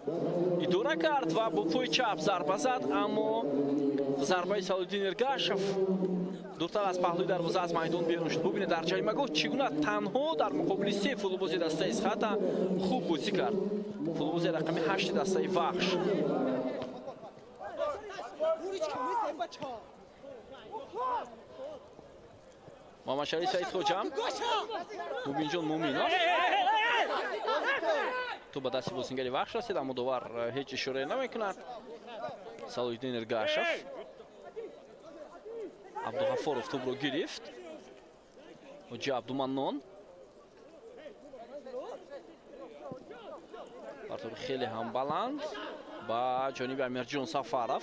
اداره کرد و با پای چپ ضربه زد، اما ضربه صلاح‌الدین ارگاشov دورتر از پهلوی دروازه از میدان بیرون شد. ببینید در جریمه‌گاه چگونه تنها در مقابل سه فوتبالباز دسته از خط خوب بازی کرد. فوتبالباز رقم 8 دسته وحش. محمد شریف سعید خوجا، مومین جان مومینov تو به دست بازیگری وحش رسید، اما داور هیچ اشاره نمیکند. صلاح‌الدین ارگاشov، عبدالغفارov توپ رو گرفت. حاجی عبدالمنان پرتاب خیلی هم بلند با جانب امیرجان سفرov.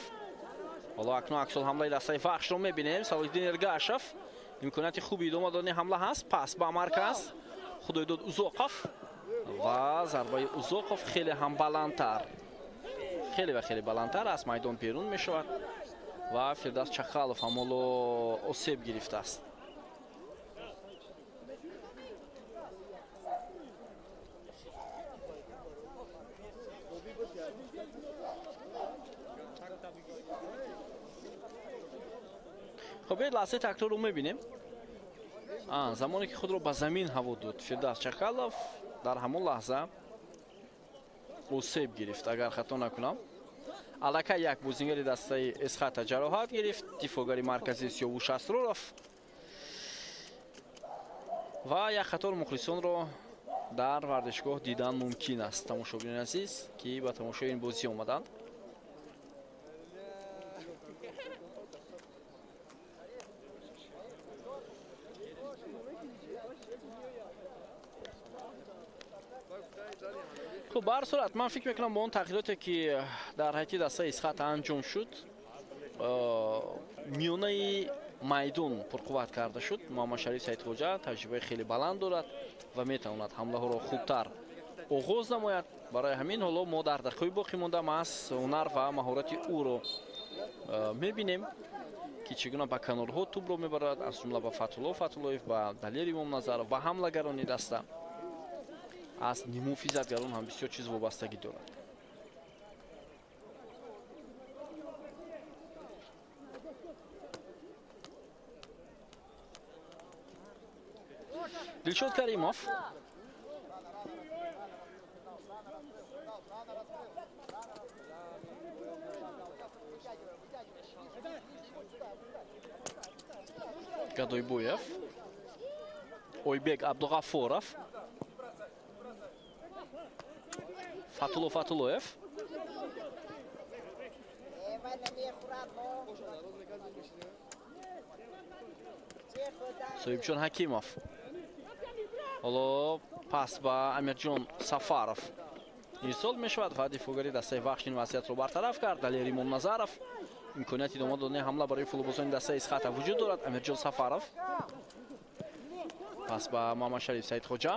حالا اکنون عکس الحمله دسته وحش رو میبینیم. صلاح‌الدین ارگاشov امکانات خوبی ادامه دادن حمله هست. پس با مرکز خدایداد اوزاقov و ضربه اوزاقov خیلی هم بلندتر، خیلی بلندتر از میدان بیرون میشود و فردوس چخالov هم حالا آسیب گرفته است. خب یه لحظه تکرار رو میبینیم. زمانی که خود رو به زمین هوا داد فردوس چخالov در همون لحظه آسیب گرفت اگر خطا نکنم. الکه یک بازیگر دسته از خط جراحت گرفت. دفاعگری مرکزی سیاوش اسداللov و یک خطا مخلصان رو در ورزشگاه دیدن ممکن است. تماشاگران عزیز که به تماشای این بازی آمدند، خب به هر صورت من فکر میکنم با اون تغییراتی که در حیطه دسته از خط انجام شد میانه майдон пурқувват карда шуд. Муҳаммадшариф Саидхоҷа таҷрибаи хеле баланд дорад ва метавонад ҳамлаҳоро хубтар оғоз намояд. барои ҳамин ҳоло мо дар дақиқаҳои боқӣ монда маҳз ҳунар ва маҳорати ӯро мебинем ки чӣ гуна ба канорҳо тӯбро мебарад, аз ҷумла ба Фатҳуллоев ба Далер Имомназаров ба ҳамлагарони даста. аз нимуҳофизатгарон ҳам бисёр чиз вобастагӣ дорад. Дилшод Каримов Гадойбоев Ойбек Абдуғафоров Фатҳуллоев Соҳибҷон Ҳакимов ҳоло пас ба Амирҷон Сафаров ирсол мешавад ва дифоъгари дастаи вахш ин вазъиятро бартараф кард. Далер Имомназаров имконияти идома додани ҳамла барои футболбозони дастаи Исхата вуҷуд дорад. Амирҷон Сафаров пас ба Муҳаммадшариф Саидхоҷа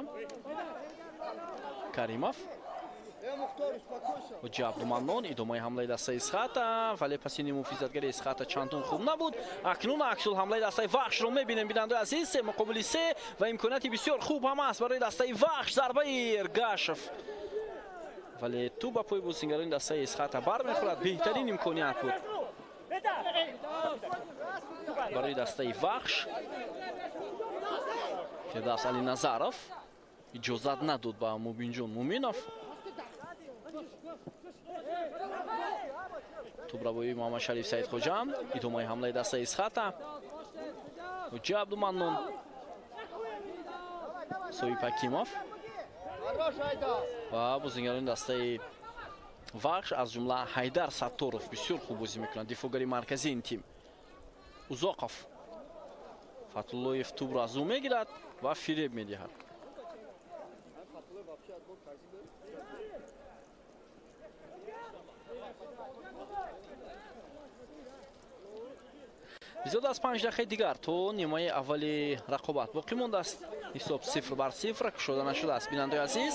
Каримов Ҳоҷи Абдуманнон идомаи ҳамлаи дастаи Исхата, вале паси нимуҳофизатгари Исхата чандон хуб набуд. Акнун аксул ҳамлаи дастаи вахшро мебинем. Бинандаи азиз 3 муқобили 3 ва имконияти бисёр хуб ҳам аст барои дастаи вахш. Зарбаи Эргашев, вале ту ба пои бозингарони дастаи Исхата бармехӯрад. беҳтарин имконият буд барои дастаи вахш. Фирдавс Алиназаров иҷозат надод ба Мубинҷон Муминов. Тубравои Муҳаммадшариф Саидхоҷа идомаи ҳамлаи дастаи Исхата Ҳоҷи Абдуманнон Соҳиб Ҳакимов ва бозингарони дастаи вахш аз ҷумла Ҳайдар Сатторов бисёр хуб бозӣ мекунанд. дифоъгари марказии ин тим Узоқов Фатҳуллоев тӯбро аз ӯ мегирад ва фиреб медиҳад. зиёда аз 5 дақиқаи дигар то нимаи аввали рақобат боқӣ мондааст. ҳисоб 0-0 кушода нашудааст. бинандаи азиз,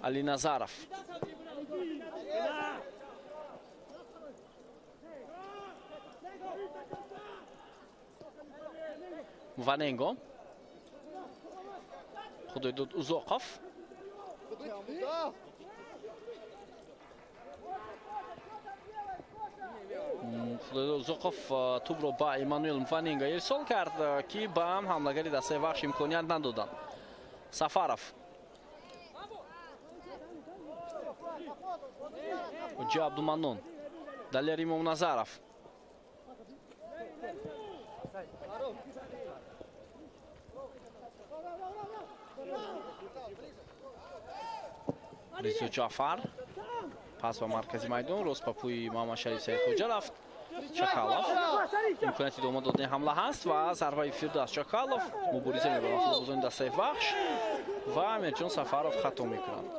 Алиназаров Ваненго Худойдод Узоқов Худойдод Узоқов тӯбро ба Эммануэл Ваненго ирсол кард ки ба ҳамлагари дастаи вахш имконият надоданд. Сафаров Ҳоҷи Абдуманнон Далер Имомназаров Ризо Ҷаъфар пас ба маркази майдон рост ба пӯи Муҳаммадшариф Саидхоҷа рафт. Чакалов имконияти идома додани ҳамла ҳаст ва зарбаи Фирдавс Чакалов мубориза мебаранд футболбозони дастаи вахш ва Амирҷон Сафаров хато мекунанд.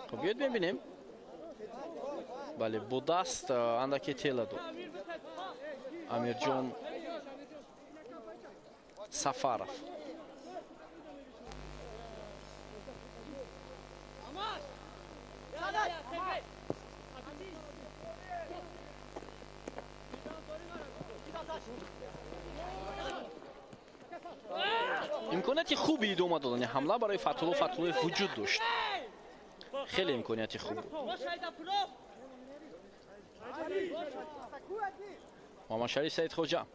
خب بیاید ببینیم. بله با دست اندکی تیله داد امیرجان سفارов. имконияти хуби идома додани ҳамла барои Фатҳуллоев вуҷуд дошт. خیلی امکانیتی خوب بود. محمدشریف سیدخوجا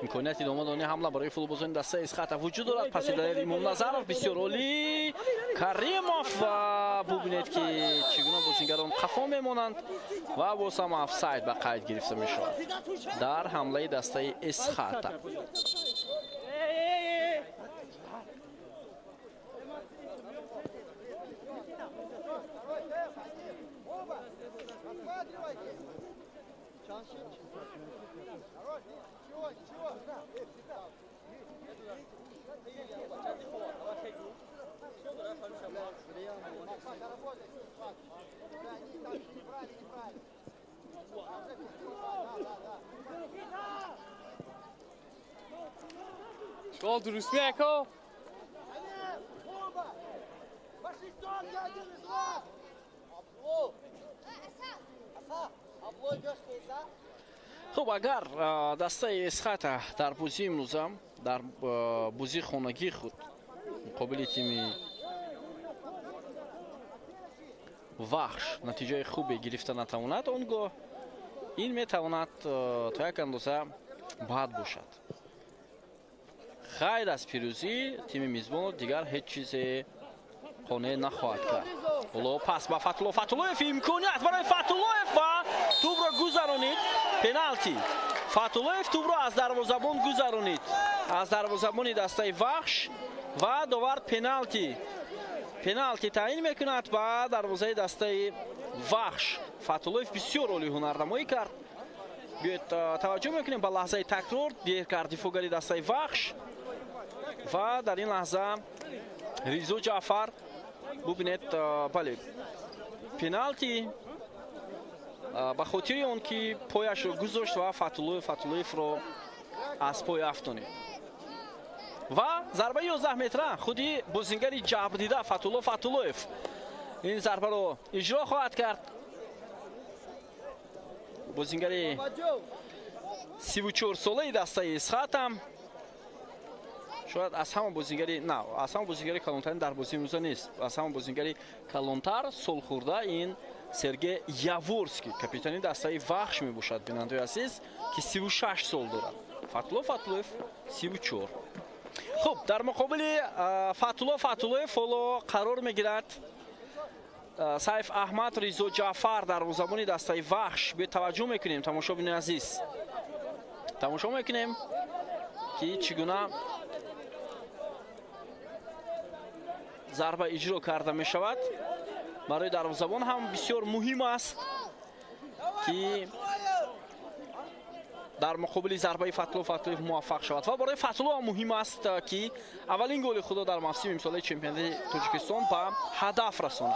امکانیتی ادامه دادن حمله برای فوتبالبازان دسته اسخط وجود دارد. پس در امامنظرov بسیار عالی. کریمov و бубинед ки чӣ гуна бозингарон қафо мемонанд ва боз ҳам офсайд ба қайд гирифта мешавад дар ҳамлаи дастаи Эсхата. Gol درست میکو. خب اگر دسته اسخاتا در بازی امروزم در بازی خانگی خود مقابل تیم وحش نتیجه خوبی گرفته نتواند اونگاه این میتواند تا یک اندازه بد باشد. خیر از پیروزی تیم میزبان دیگر هیچ چیز خانه نخواهد کرد. ولو پس با فتولویف امکانیت برای فتولویف و توپ را گذرانید. پنالتی. فتولویف توپ را از دروازه‌بان گذرانید. از دروازه‌بان دسته وحش و داور پنالتی تعیین میکند با دروازه دسته وحش. فتولویف بسیار عالی هنرنمایی کرد. بیاید توجه میکنیم با لحظه تکرار دیر کرد دفاعگری دسته وحش و در این لحظه ریزو جعفر ببینید بله پنالتی به خاطر اون که پایش رو گذاشت و فتولویف رو از پای افتانید و ضربه 11 متره خودی بازیگری جعبدیده فتولویف این ضربه رو اجرا خواهد کرد. بازیگری 34 ساله دسته اسخاتا شاید از همون بازیگری نه از همون بازیگری کلانتر در بازی امروز نیست. از همون بازیگری کلانتر سال خورده این سرگی یاورسکی کاپیتانی دسته وحش می باشد بیننده عزیز که 36 سال دارد. فتولویف 34. خب در مقابل فتولویف قرار میگیرد سیف احمد ریزو جعفر در زبان دسته وحش. به توجه میکنیم تماشا بیننده عزیز تماشا میکنیم که چگونه ضربه اجرا کرده می شود. برای دروازه‌بان هم بسیار مهم است که در مقابل ضربه فتولویف موفق شود و برای فتولو هم مهم است که اولین گل خود در موسم امسال چمپیونات تاجیکستان به هدف رساند.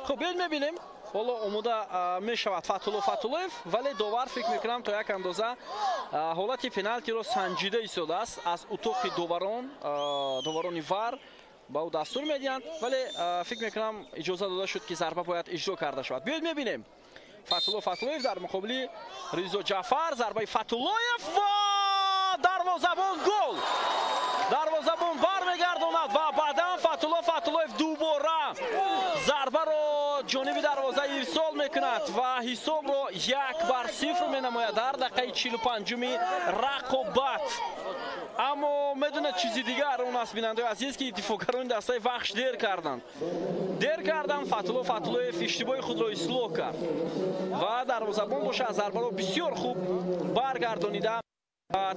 خب بیاید میبینیم والا آماده می شود فتولویف ولی داور فکر میکنم تا یک اندازه حالت پنالتی رو سنجیده ایستاده است. از اتاق داوران وار با او دستور میدهند ولی فکر میکنم اجازه داده شد که ضربه باید اجرا کرده شود. بیاید میبینیم فتولویف در مقابل ریزو جعفر. ضربه فتولویف و دروازه‌بان گل. دروازه‌بان برمیگرداند و بعدا فتولویف دوباره ضربه رو جانب دروازه ارسال میکند و حساب رو 1-0 مینماید در دقیقه 45 رقابت. اما میدونه چیزی دیگر اون است بیننده عزیز که دفاعگران دسته وحش دیر کردند فتولویف اشتباه خود را اصلاح کرد و دروازه‌بان باشه از ضربه رو بسیار خوب برگردانیده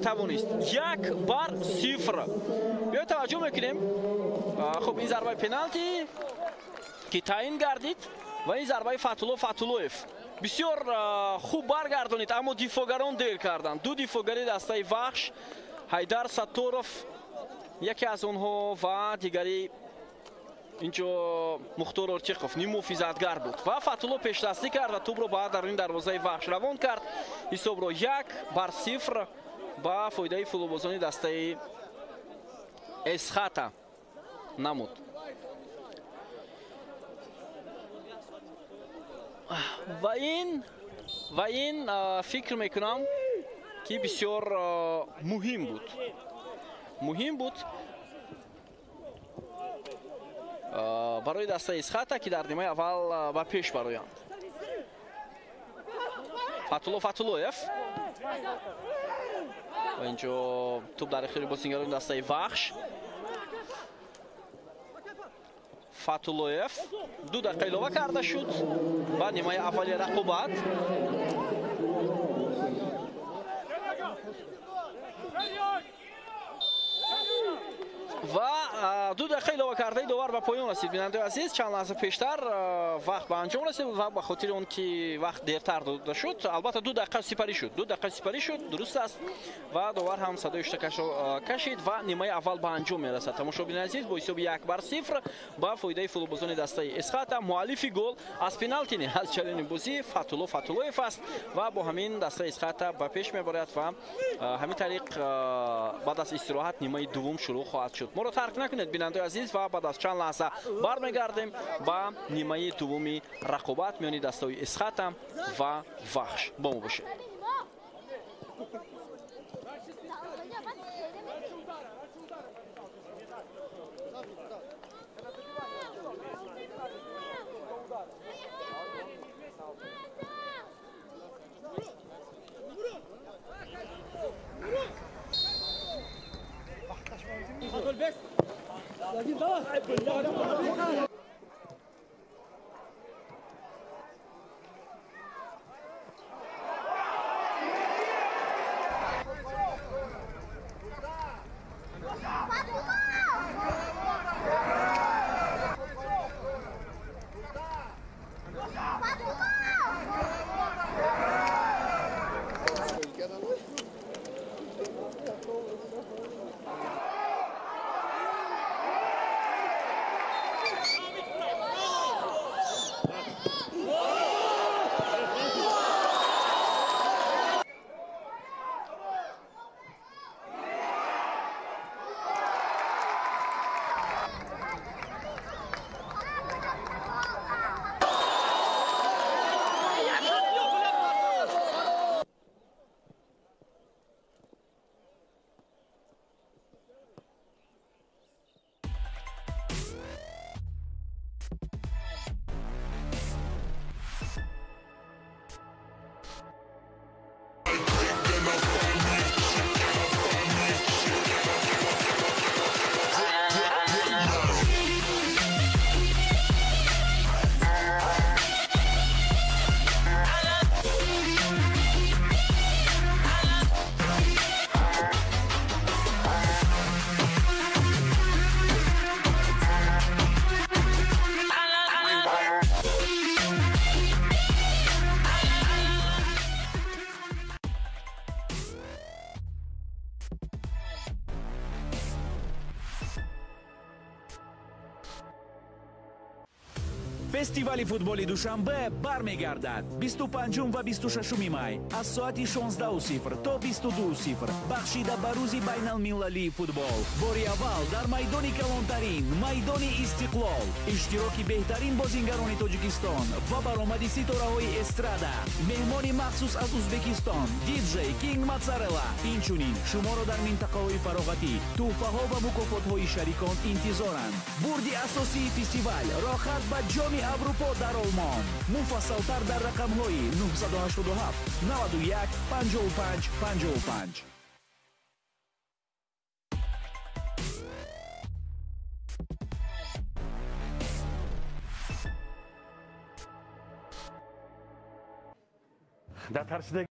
توانست. 1-0. بیا توجه میکنیم. خب این ضربه پنالتی که تعیین گردید و این ضربه فتولویف بسیار خوب برگردانید اما دفاعگران دیر کردند. دو دفاعگری دسته وحش حیدر ستوروف یکی از اونها و دیگری اینجا مختار ارچیقوف نیم محافظتگر بود و فتولو پیش دستی کرد و توپ رو بعد در این دروازه وحش روان کرد. حساب رو 1-0 با فایده فولوبازانی دسته اسخاتا نمود. و این فکر میکنم که بسیار مهم بود برای دسته اسخاتا که در نیمه اول با پیش برآیند. فتولویف و اینجا توپ در اختیار بازیگران دسته وحش. Фатулоев 2 дақиқа илова карда шуд ба нимаи аввали рақобат. ва 2 дақиқа илова кардаи довар ба поён расид. Бинандаи азиз, чанд лаҳза пештар вақт ба анҷом расид ва ба хотири он ки вақт дертар дода шуд, албатта 2 дақиқа сипарӣ шуд. 2 дақиқа сипарӣ шуд, дуруст аст. Ва довар ҳам садои иштакашро кашид ва нимаи аввал ба анҷом мерасад. Тамошобини азиз, бо ҳисоби 1-0 ба фоидаи футболбозони дастаи Эсхата. Муаллифи гол аз пеналтини аз ҷараёни бозӣ Фатулоев аст ва бо ҳамин дастаи Эсхата ба пеш мебарад ва ҳамин тариқ баъд аз истироҳат нимаи дуввум шурӯъ хоҳад шуд. моро тарк накунед бинандаи азиз ва баъд аз чанд лаҳза бармегардем ба нимаи дуввуми рақобат миёни дастаи Эсхата ва Вахш. бо мо бошед. фестивали футболи душанбе бармегардад 25 ва 26 май аз соати 16:00 то 22:00 бахшида ба рӯзи байналмилалии футбол. бори аввал дар майдони калонтарин, майдони Истиқлол, иштироки беҳтарин бозингарони Тоҷикистон ва баромади ситораҳои эстрада. меҳмони махсус аз Узбекистон, диджей Кинг Моцарелла. инчунин шуморо дар минтақаҳои фароғатӣ тӯҳфаҳо ва мукофотҳои шарикон интизоранд. бурди асосии фестивал рохат ба ҷоми аврупо дар олмон. муфассалтар дар рақамҳои 987 91 55 55. در ترسیده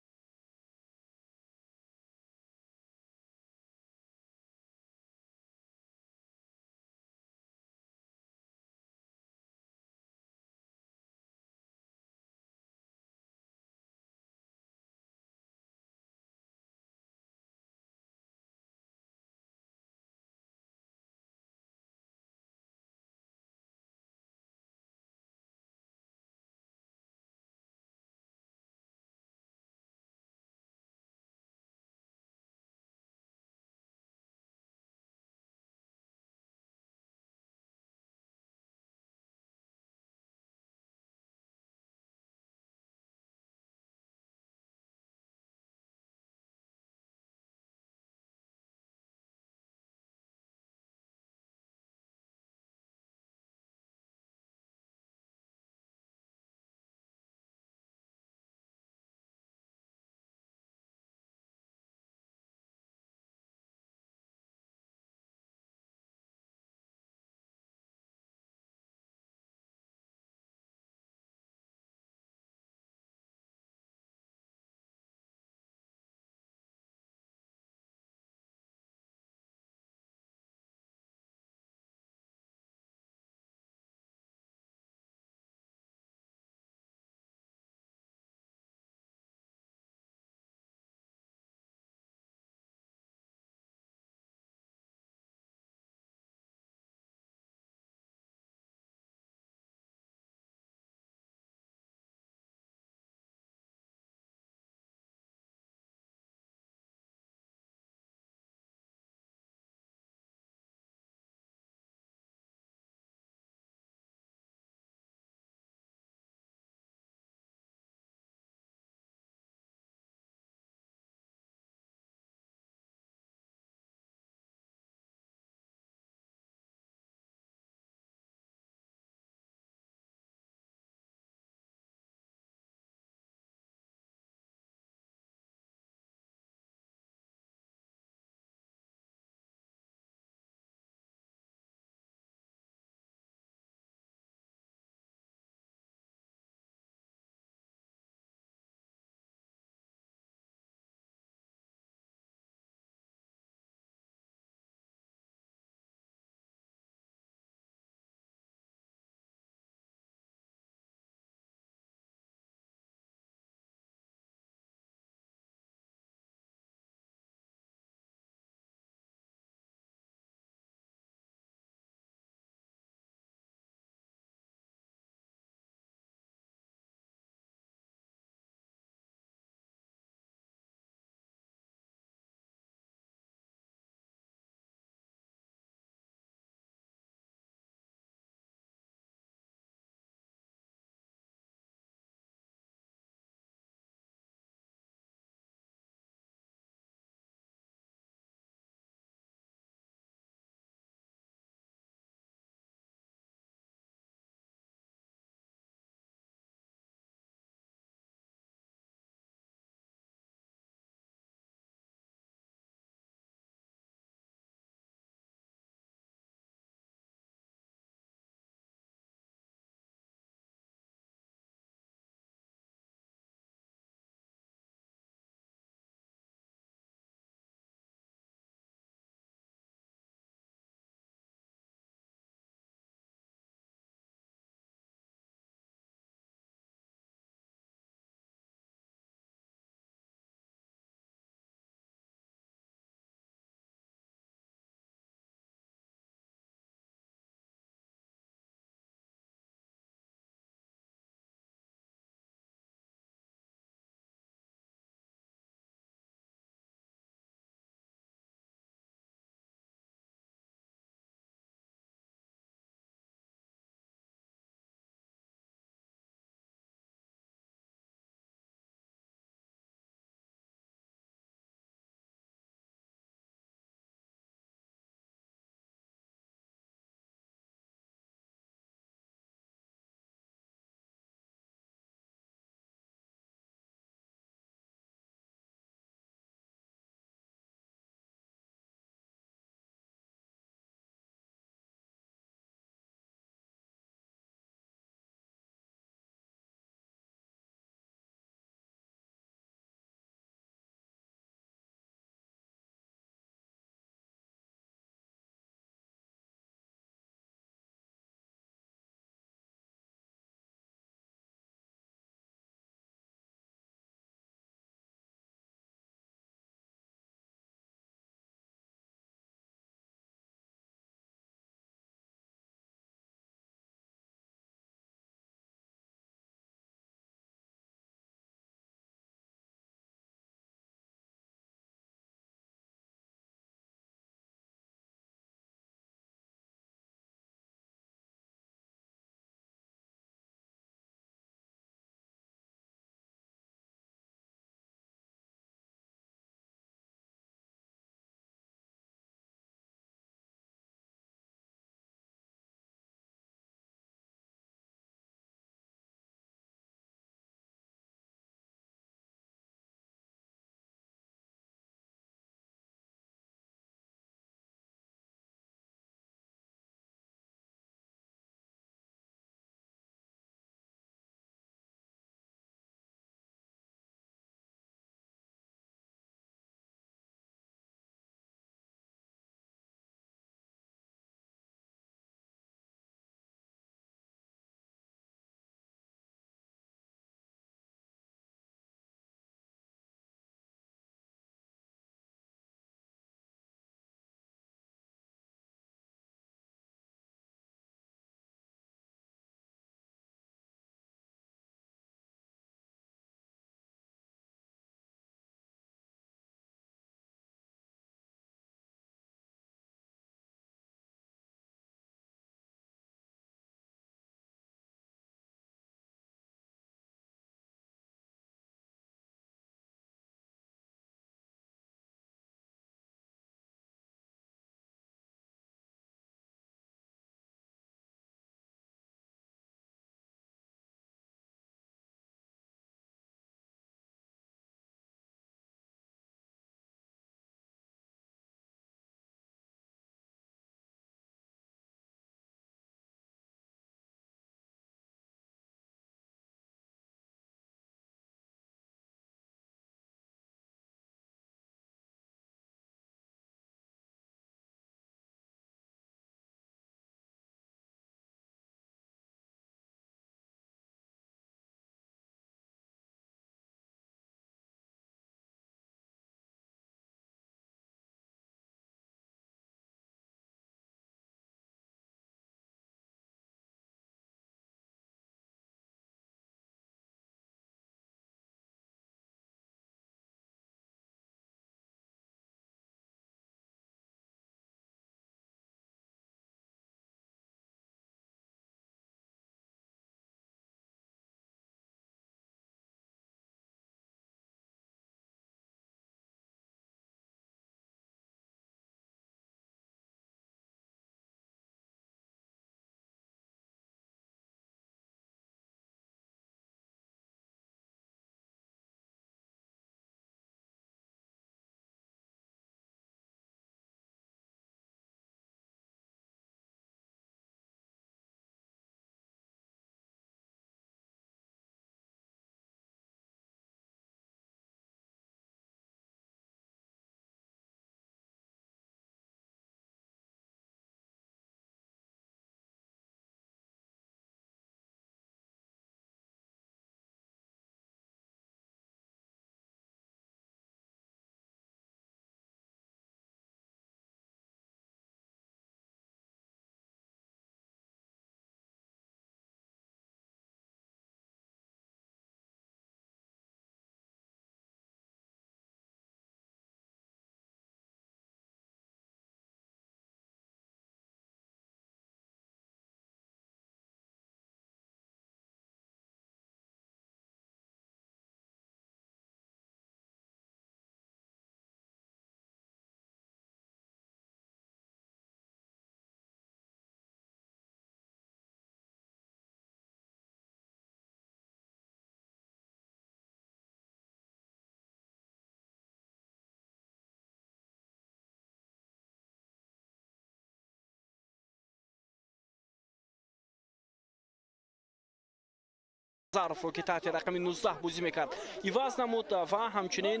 Заровро ки таҳти рақами 19 бозӣ мекард иваз намуд ва ҳамчунин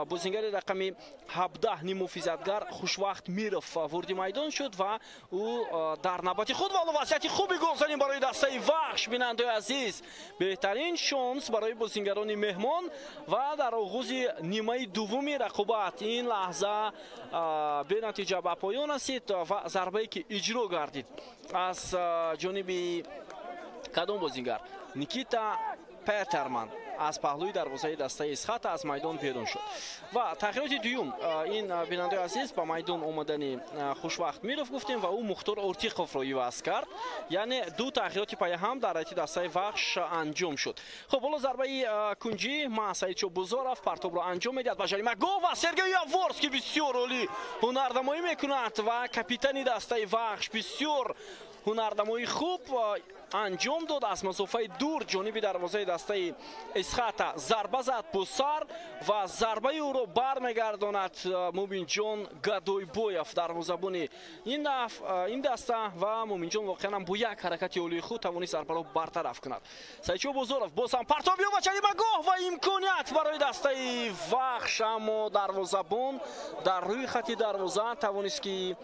бозингари рақами 17 нимуфизатгар Хушвақт Миров вурди майдон шуд ва ӯ дар навбати худ валу вазъияти хуби голзанӣ барои дастаи Вахш. Бинандаи азиз, беҳтарин шонс барои бозингарони меҳмон ва дар оғози нимаи дуввуми рақобат ин лаҳза бенатиҷа ба поён расид ва зарбае ки иҷро гардид аз ҷониби кадом бозингар Никита Петерман аз паҳлӯи дарвозаи дастаи Исхата аз майдон берун шуд. Ва тағйироти дуюм, ин бинандаи азиз ба майдон омадани Хушвақт Миров гуфтем ва ӯ Мухтор Ортиқовро иваз кард. Яъне ду тағйироти паяҳам дар ҳайати дастаи Вахш анҷом шуд. Хуб, ҳоло зарбаи кунҷӣ ма Саидшоҳ Бузоров партобро анҷом медиҳад ба ҷарима гол ва Сергей Яворский бисёр олӣ ҳунарнамоӣ мекунад ва капитани дастаи Вахш бисёр ҳунарнамоии хуб анҷом дод. Аз масофаи дур ҷониби дарвозаи дастаи Исхата зарба зад бо сар ва зарбаи ӯро бармегардонад Мубинҷон Гадойбоев, дарвозабони ин даста ва Мубинҷон воқеан бо як ҳаракати олии худ тавонист зарбаро бартараф кунад. Саидшоҳ Бузоров боз ҳам партоб ёба ҷаримагоҳ ва имконият барои дастаи Вахш, аммо дарвозабон дар рӯи хати дарвоза тавонист ки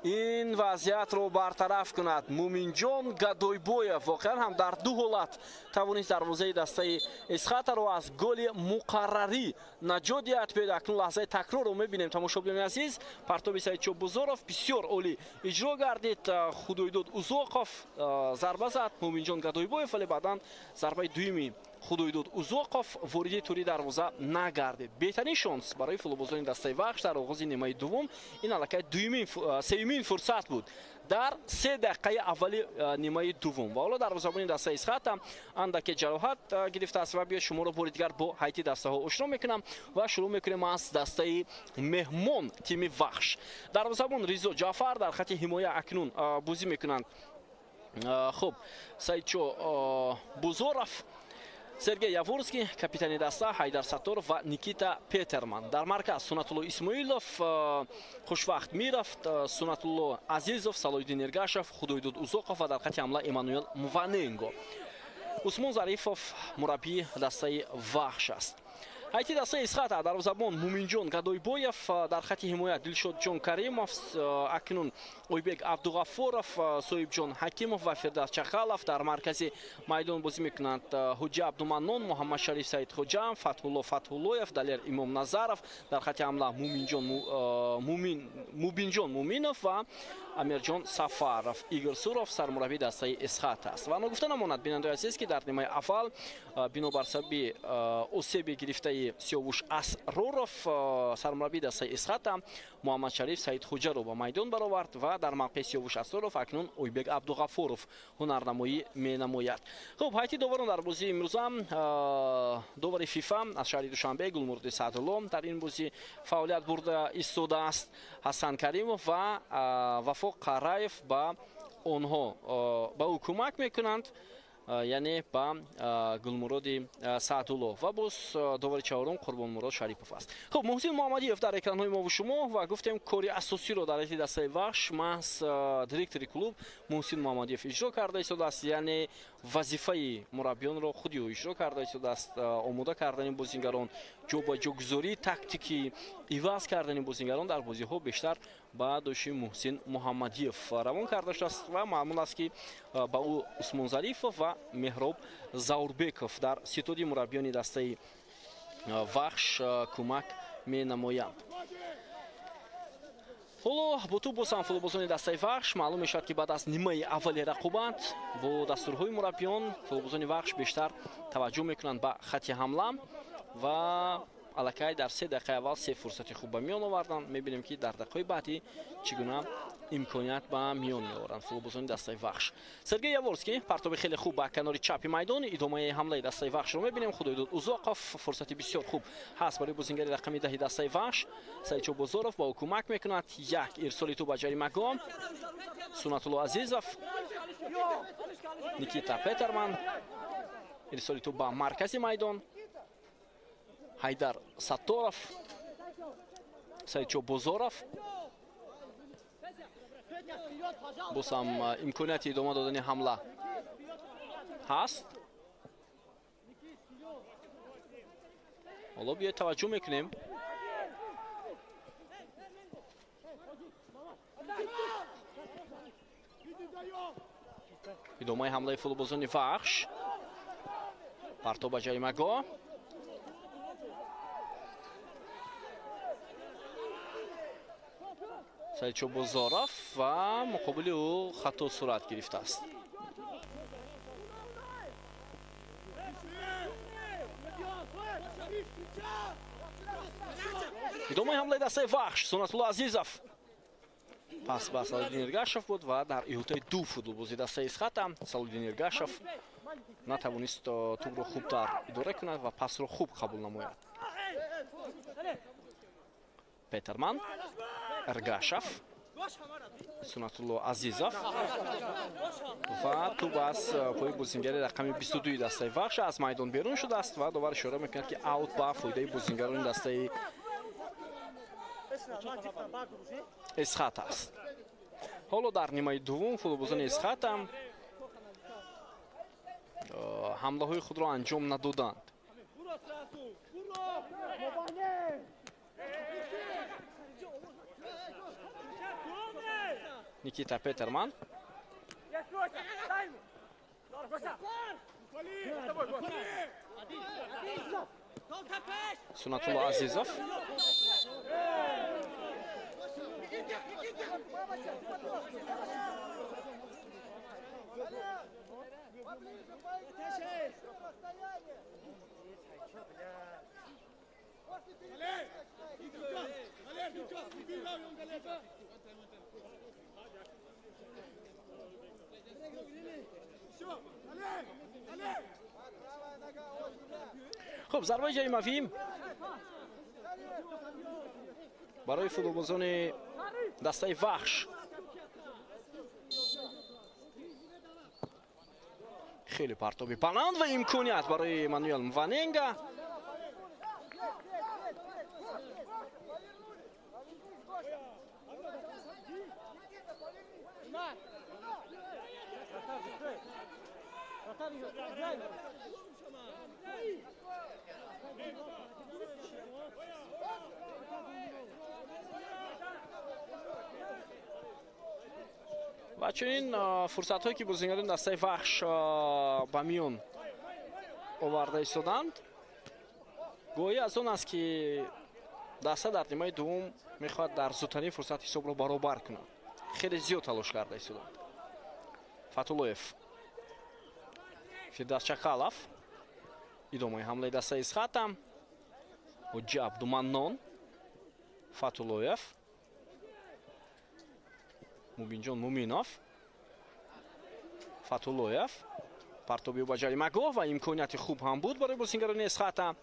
ин вазъиятро бартараф кунад. Муминҷон Гадойбоев воқеан ҳам дар ду ҳолат тавонист дарвозаи дастаи Исхатаро аз голи муқаррарӣ наҷот диҳад. педа акнун лаҳзаи такрорро мебинем. Тамошобинони азиз, партоби Саидшоҳ Бузоров бисёр олӣ иҷро гардид. Худойдод Узоқов зарба зад Муминҷон Гадойбоев, вале баъдан зарбаи дуюми Худойдод Узоқов вориди тури дарвоза нагардид. Беҳтарин шонс барои футболбозони дастаи Вахш дар оғози нимаи дуввум. Ин аллакай сеюмин фурсат буд дар 3 дақиқаи аввали нимаи дуввум. Ва ҳоло дарвозабони дастаи Исхата андаке ҷароҳат гирифтааст ва биёд шуморо бори дигар бо ҳайати дастаҳо ошно мекунам ва шурӯъ мекунем аз дастаи меҳмон тими Вахш. Дарвозабон Ризо Ҷаъфар дар хати ҳимоя акнун бозӣ мекунанд. Хуб, Саидшоҳ Бузоров, Сергей Яворский, капитани даста Ҳайдар Сатторов ва Никита Петерман. Дар марказ Сунатулло Исмоилов, Хушвақт Миров, Сунатулло Азизов, Салоиддин Эргашев, Худойдод Узоқов ва дар хати ҳамла Эммануэл Муваненго. Усмон Зарифов мураббии дастаи Вахш аст. ҳайати дастаи Исхата, дарвозабон Муминҷон Гадойбоев, дар хати ҳимоя Дилшодҷон Каримов, акнун Ойбек Абдуғаффоров, Соҳибҷон Ҳакимов ва Фирдавс Чахалов. Дар маркази майдон бозӣ мекунанд Ҳуҷа Абдуманнон, Муҳаммад Шариф Саидхоҷа, Фатҳулло Фатҳуллоев, Далер Имом Назаров. Дар хати ҳамла Мубинҷон Муминов ва Амирҷон Сафаров. Игор Суров сармураббии дастаи Исхата аст. Ва нагуфта намонад бинандаи азиз ки дар нимаи аввал бинобар сабаби осеби гирифтаи Сиёвуш Асроров, сармураббии дастаи Исхата Муҳаммад Шариф Саидхоҷаро ба майдон баровард ва дар мавқеи Сиёвуш Асроров акнун Ойбек Абдуғаффоров ҳунарнамоӣ менамояд. Хуб, ҳайати доварон дар бозии имрӯза довари ФИФА аз шаҳри Душанбе Гулмуроди Саъдулло дар ин бозӣ фаъолият бурда истодааст. Ҳасан Каримов ва Вафо Қараев ба онҳо ба ӯ кӯмак мекунанд, яъне ба Гулмуроди Саъдулло ва боз довари чаҳорум Қурбонмурод Шарипов аст. Хуб, Муҳсин Муҳаммадиев дар экранҳои мову шумо ва гуфтем кори асосиро дар ҳайати дастаи Вахш маҳз директори клуб Муҳсин Муҳаммадиев иҷро карда истодааст, яъне вазифаи мураббиёнро худи ӯ иҷро карда истодааст. Омода кардани бозингарон, ҷобаҷогузории тактикӣ, иваз кардани бозингарон дар бозиҳо бештар ба доши Муҳсин Муҳаммадиев равон карда шудааст ва маъмул аст ки ба ӯ Усмон Зарифов ва Меҳроб Заурбеков дар ситоди мураббиёни дастаи Вахш кӯмак менамоянд. ҳоло бо ту босам футболбозони дастаи Вахш маълум мешавад ки баъд аз нимаи аввали рақобат бо дастурҳои мураббиён футболбозони Вахш бештар таваҷҷӯҳ мекунанд ба хати ҳамла ва аллакай дар 3 дақиқаи аввал 3 фурсати хуб ба миён оварданд. Мебинем ки дар дақиқаи баъдӣ чӣ гуна имконият ба миён меоранд футболбозони дастаи Вахш. Сергей Яворский партоби хеле хуб ба канори чапи майдон, идомаи ҳамлаи дастаи Вахшро мебинем. Худойдод Узоқов, фурсати бисёр хуб ҳаст барои бозингари рақами 10 дастаи Вахш. Саидшоҳ Бузоров ба ӯ кӯмак мекунад. Як ирсоли ту ба ҷаримагоҳ. Сунатулло Азизов, Никита Петерман, ирсоли ту ба маркази майдон. Ҳайдар Сатторов, Саидшоҳ Бузоров. боз ҳам имконияти идома додани ҳамла ҳаст. حالا بیاید توجه میکنیم. ادامه حمله فوتبالبازان وحش. پرتاب به جریمه‌گاه. سعید بازارف و مقابل او خطا صورت گرفته است. ادامه حمله دسته وحش. سنت‌الله عزیزов. پس به صلودین ارگашев بود و در احاطه دو فوتبالبازی دسته اسخط هم صلودین ارگашев نتوانست توپ رو خوبتر اداره کند و پس رو خوب قبول نماید. پترمن، ارگашев، سنت‌الله عزیزов و توپ از پای بازیگر رقم 22 دسته وحش از میدان بیرون شده است و داور اشاره میکند که اوت به فایده بازیگران دسته اسخط است. حالا در نیمه دوم فوتبالبازان اسخط هم حمله های خود را انجام ندادند. نیکیتا پترمن، سنت‌الله عزیزов، خب ضربه جریمه‌ای برای فوتبالبازان دسته وحش. خیلی پرتابی بلند و امکانیت برای مانوئل مواننگا. و چنین فرصت هایی که بازیگران دسته وحش به میان آورده ایستادند گویی از اون است که دسته در نیمه دوم میخواد در زودترین فرصت حساب را برابر کند. خیلی زیاد تلاش کرده ایستادند. فتولویف، فردوس چکالов، ادامه حمله دسته اسخط هم حجی عبدالمنان، فتولویف، مبینجان مومینов، فتولویف، پرتابی به جریمه‌گاه و امکانیت خوب هم بود برای بازیگران اسخط.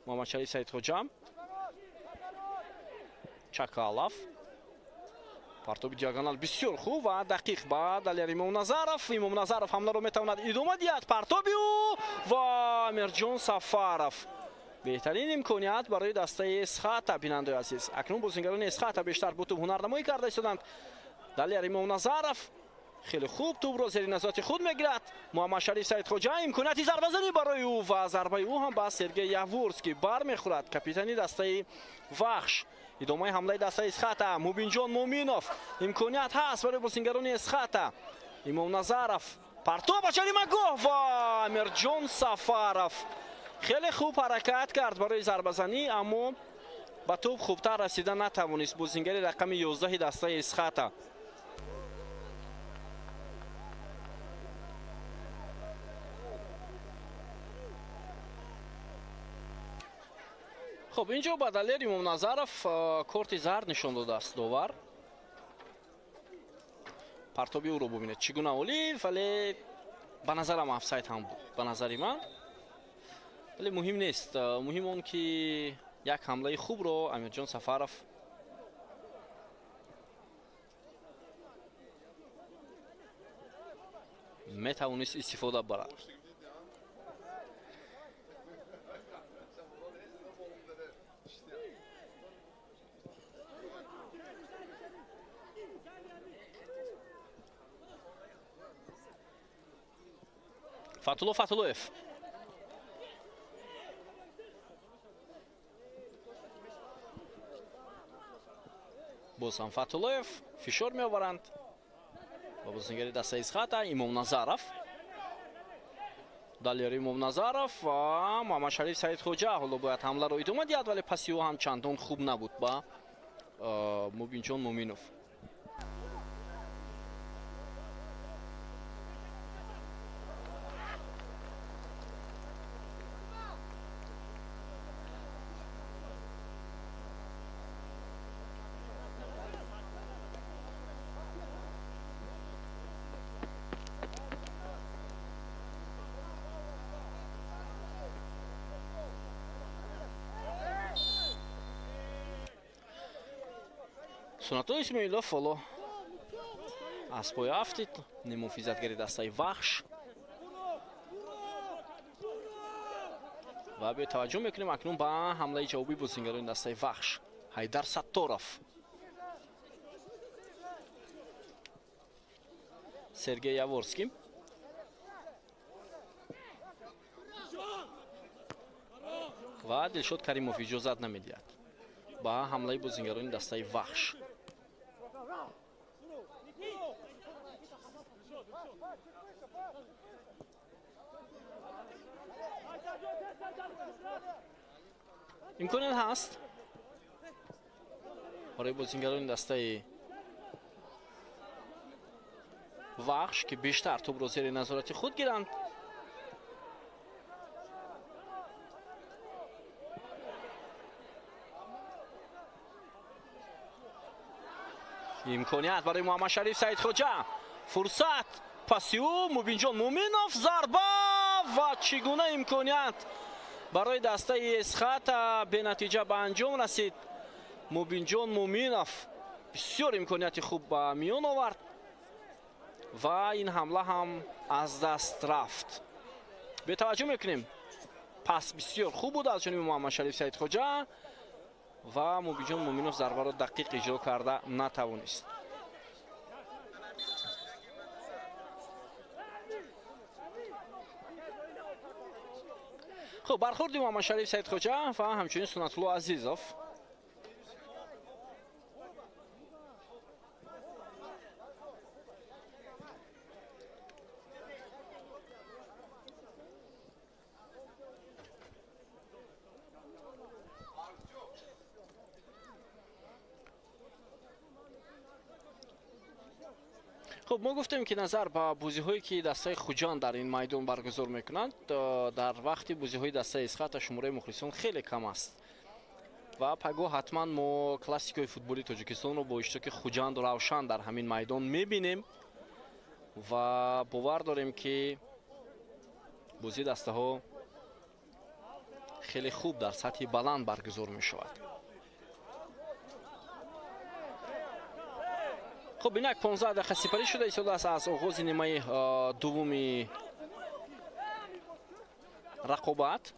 محمد شریف سیدخوجا، چکالов، پرتابی دیاگونال بسیار خوب و دقیق بعد علی امام نظرов. امام نظرов حمله رو میتواند ادامه دهد. پرتابی او و امرجان سفارov. بهترین امکانیت برای دسته اسخط بیننده عزیز. اکنون بازیگران اسخط بیشتر با توپ هنرنمایی کرده ایستادند. علی امام نظرov خیلی خوب توپ را زیر نظارت خود میگیرد. محمد شریف سیدخوجا امکانیت ضربه زنی برای او و ضربه او هم به سرگئی یاورسکی برمیخورد. کاپیتانی دسته وحش. ادامه حمله دسته اسخط. مبینجان مومینов امکانیت هست برای بازیگران اسخط. امام نظرov پرتاب به جریمه‌گاه و امرجان سفارov خیلی خوب حرکت کرد برای ضربه زنی اما به توپ خوبتر رسیدن نتوانست بازیگر رقم 11 دسته اسخط. خب اینجا به دلیل امام نظرov کارت زرد نشان داده است داور. پرتابی او رو ببینید چگونه اولی، ولی به نظرم افساید هم بود به نظر من، ولی مهم نیست. مهم اون که یک حمله خوب رو امیرجان سفارov میتوانست استفاده برد. Fatulov. боз ҳам Фатуллоев фишор меоваранд ба бозингари дастаи Исхата. Имом Назаров, далери Имом Назаров ва Муҳаммадшариф Саидхоҷа ҳоло бояд ҳамларо идома диҳад, вале паси ӯ ҳам чандон хуб набуд ба Мубинҷон Муминов. Сунатулло Исмоилов ҳоло аз пои афтид немуҳофизатгари дастаи Вахш ва бетаваҷҷӯҳ мекунем акнун ба ҳамлаи ҷавоби бозингарони дастаи Вахш. Ҳайдар Сатторов, Сергей Яворский, ва Дилшод Каримов иҷозат намедиҳад ба ҳамлаи бозингарони дастаи Вахш. имконият ҳаст барои бозингарони дастаи Вахш ки бештар тӯбро зери назорати худ гиранд. имконият барои Муҳаммадшариф Саидхоҷа, фурсат, паси ӯ Мубинҷон Муминов, зарба ва чӣ гуна имконият барои дастаи Исхата бенатиҷа ба анҷом расид. Мубинҷон Муминов бисёр имконияти хуб ба миён овард ва ин ҳамла ҳам аз даст рафт. бетаваҷҷӯҳ мекунем, пас бисёр хуб буд аз ҷониби Муҳаммадшариф Саидхоҷа ва Мубинҷон Муминов зарбаро дақиқ иҷро карда натавонист. خب برخورد محمدشریف سیدخوجه و همچنین سنت‌الله عزیزов. خب ما گفتیم که نظر با بازی‌هایی که دسته خوجان در این میدان برگزار میکنند در وقت بازی‌های دسته اسخات شماره مخلصان خیلی کم است و پگاه حتما ما کلاسیکای فوتبالی تاجیکستان رو با اشتراک خوجان روشن در همین میدان میبینیم و باور داریم که بازی دسته ها خیلی خوب در سطح بلند برگزار میشود. خب اینک 15 دقیقه سپری شده ایستاده است از آغاز نیمه دوم رقابت.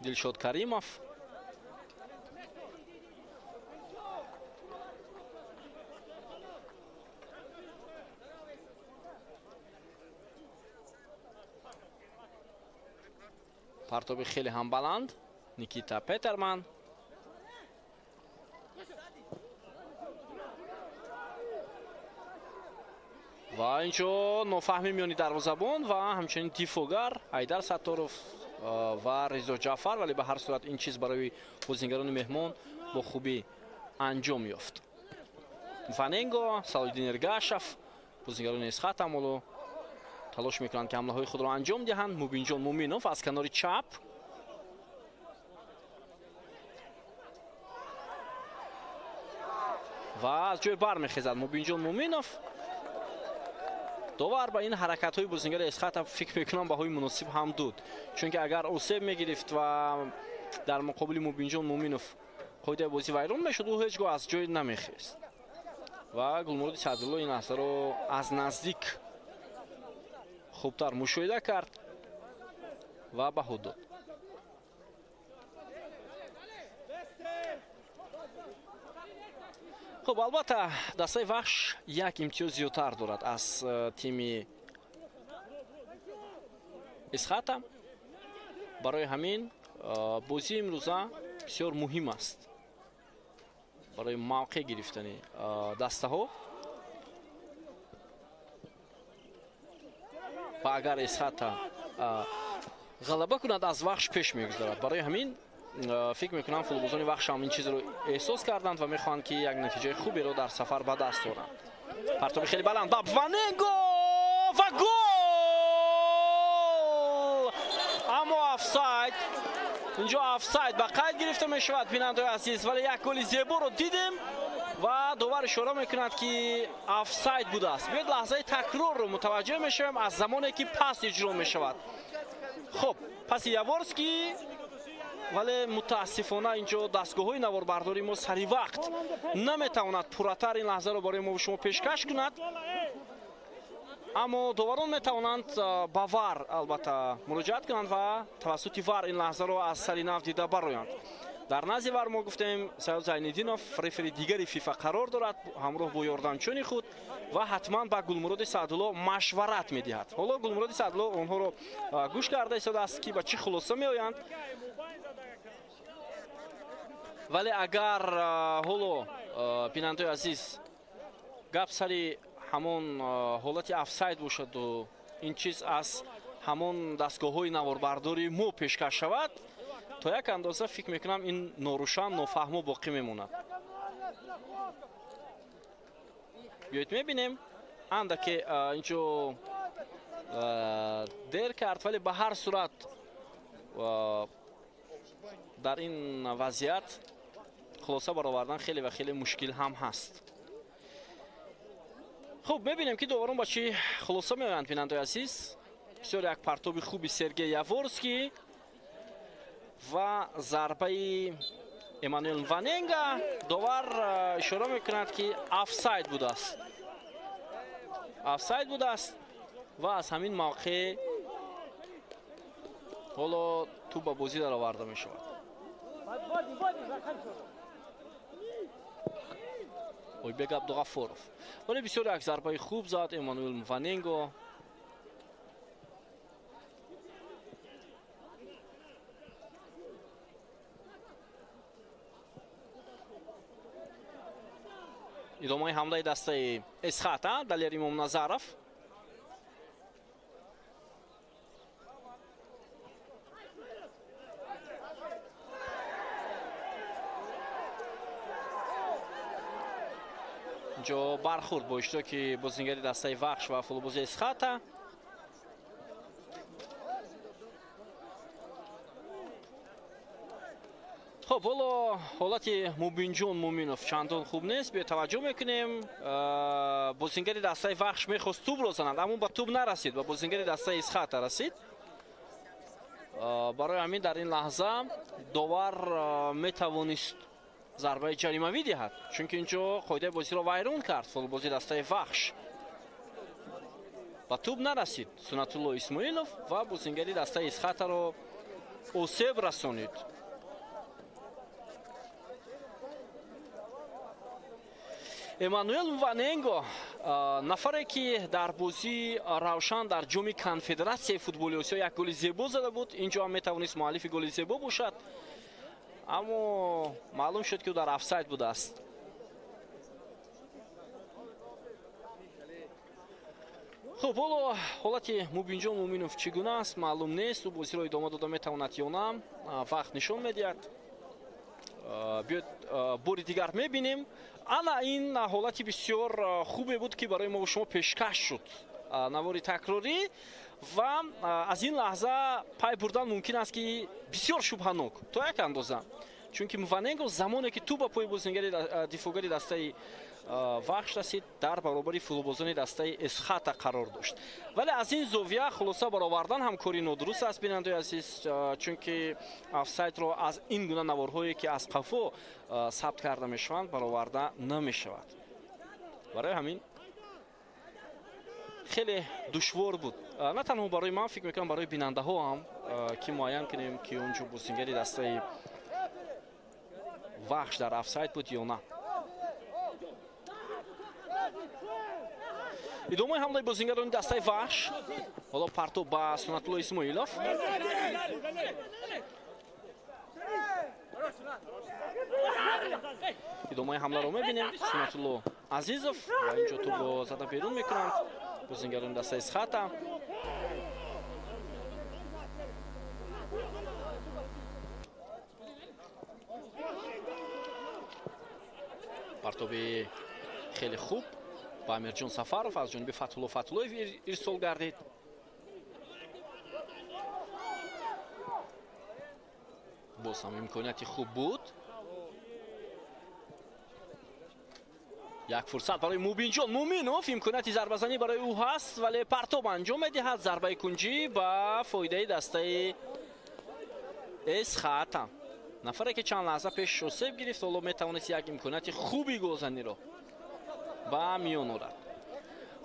دلشاد کریمов پرتاب خیلی هم بلند نیکیتا پترمن و اینجا نفهمی میانی دروازه‌بان و همچنین دیفوگر حیدر ستارов و رضا جعفر، ولی به هر صورت این چیز برای بازیگران مهمان با خوبی انجام یافت. فاننگو، صلاح‌الدین ارگاشев بازیگران اسخات هم تلاش میکنند که حمله های خود را انجام دهند. موبینجان مومینوف از کنار چپ و از جای بر میخیزد موبینجان مومینوف. داور با این حرکت های بازیگر اسخات فکر میکنم با های مناسب هم دود، چون که اگر اوسیب میگرفت و در مقابل موبینجان مومینوف قاعده بازی ویران میشد او هیچگاه از جای نمیخیست و گلمرود سعدالله این اثر رو از نزدیک خوبتر مشاهده کرد و به حدود. خب البته دسته وحش یک امتیاز زیادتر دارد از تیم اسخات. برای همین بازی امروزه بسیار مهم است برای موقع گرفتن دسته ها و اگر اسخط غلبه کند از وحش پیش میگذارد. برای همین فکر میکنم فوتبالبازان وحش هم این چیز رو احساس کردند و میخوان که یک نتیجه خوبی رو در سفر به دست آورند. پرتاب خیلی بلند با واننگو و گل، اما آفساید. اینجا آفساید با قید گرفته می شود بیننده عزیز، ولی یک گل زیبا رو دیدیم و داور اشاره میکند که آفساید بوده است. یک لحظه تکرار رو متوجه میشویم از زمانی که پاس اجرا می شود. خب پس یاورسکی، ولی متاسفانه اینجا دستگاه های نواربرداری ما سری وقت نمیتواند پورتر این لحظه رو برای ما و شما پیشکش کند، اما داوران میتوانند با وار البته مراجعت کنند و توسط وار این لحظه رو از سری نو دیده برآیند. در نزد وار ما گفتیم سید زینالدینوف رفری دیگری فیفا قرار دارد همراه با یاردمچون خود و حتما با گلمراد سعدالله مشورت میدهد. حالا گلمراد سعدالله اونها رو گوش کرده ایستاده است که با چه خلاصه میآیند، ولی اگر حالا بیننده عزیز گپ سری همون حالت افساید باشد و این چیز از همون دستگاه های نواربرداری مو پیشکش شود، تا یک اندازه فکر میکنم این ناروشن نافهم و باقی میموند. بیایید میبینیم اندکی اینجا دیر کرد، ولی به هر صورت در این وضعیت خلاصه برآوردن خیلی و خیلی مشکل هم هست. خب میبینیم که دوباره با چی خلاصه میآیند بیننده عزیز. بسیار یک پرتاب خوبی سرگی یاورسکی و ضربه امانوئل واننگا. داور اشاره میکند که آفساید بوده است، آفساید بوده است و از همین موقع حالا تو با بازی در آورده می شود. اویبک عبدالغفورов، ولی بسیار یک ضربه خوب زد امانوئل واننگا. ادامه حمله دسته اسخط دلیر امام نظرف. اینجا برخورد با اشتراک بازیگری دسته وحش و فوتبالبازی اسخط. خب حالا حالت مبینجان مومینوف چندان خوب نیست. بیا توجه میکنیم بازیگری دسته وحش میخواست توپ رو زند، اما با توپ نرسید و بازیگری دسته اسخط رسید. برای همین در این لحظه داور میتوانست ضربه جریمه‌ای دهد، چون که اینجا قاعده بازی رو ویران کرد. فوتبالبازی دسته وحش با توپ نرسید سنت الله اسماعیلوف و بازیگری دسته اسخط رو آسیب رسانید. امانوئل واننگا نفری که در بازی روشن در جام کنفدراسیای فوتبال آسیا یک گل زیبا زده بود، اینجا هم میتوانست مؤلف گل زیبا باشد، اما معلوم شد که در آفساید بوده است. خب حالا حالت مبینجان مومینوف چگونه است معلوم نیست و بازی را ادامه داده میتواند یا نه، وقت نشان میدهد. بیاید باری دیگر میبینیم. انا این حالتی بسیار خوبی بود که برای ما و شما پیشکش شد، نواری تکراری، و از این لحظه پای بردن ممکن است که بسیار شبهناک تا یک اندازه، چون که واننگا زمانی که تو با پای بازیگری دفاعگری دسته وحش رسید در برابر فوتبالبازان دسته اسخط قرار داشت. ولی از این زاویه خلاصه برآوردن هم کاری نادرست است بیننده عزیز، چون که آفساید را از این گونه نوارهایی که از قفا ثبت کرده میشوند برآورده نمیشود. برای همین خیلی دشوار بود، نه تنها برای من، فکر میکنم برای بیننده ها هم که معین کنیم که اونجا بازیگری دسته وحش در آفساید بود یا نه. ادامه حمله بازیگران دسته وحش. حالا پرتاب با سنت الله اسماعیلوف. идомаи ҳамларо мебинем. Сунатулло Азизов ва инҷо тӯбро зада берун мекунанд бозингарони дастаи Схата. партоби хеле хуб ба Амирҷон Сафаров аз ҷониби Фатҳулло Фатҳуллоев ирсол гардид. боз ҳам имконияти хуб буд. як фурсат барои Мубинҷон Муминов. имконияти зарбазанӣ барои ӯ ҳаст, вале партоб анҷом медиҳад. зарбаи кунҷӣ ба фоидаи дастаи Схата. нафаре ки чанд лаҳза пеш шосеб гирифт, ҳоло метавонист як имконияти хуби голзаниро ба миён орад.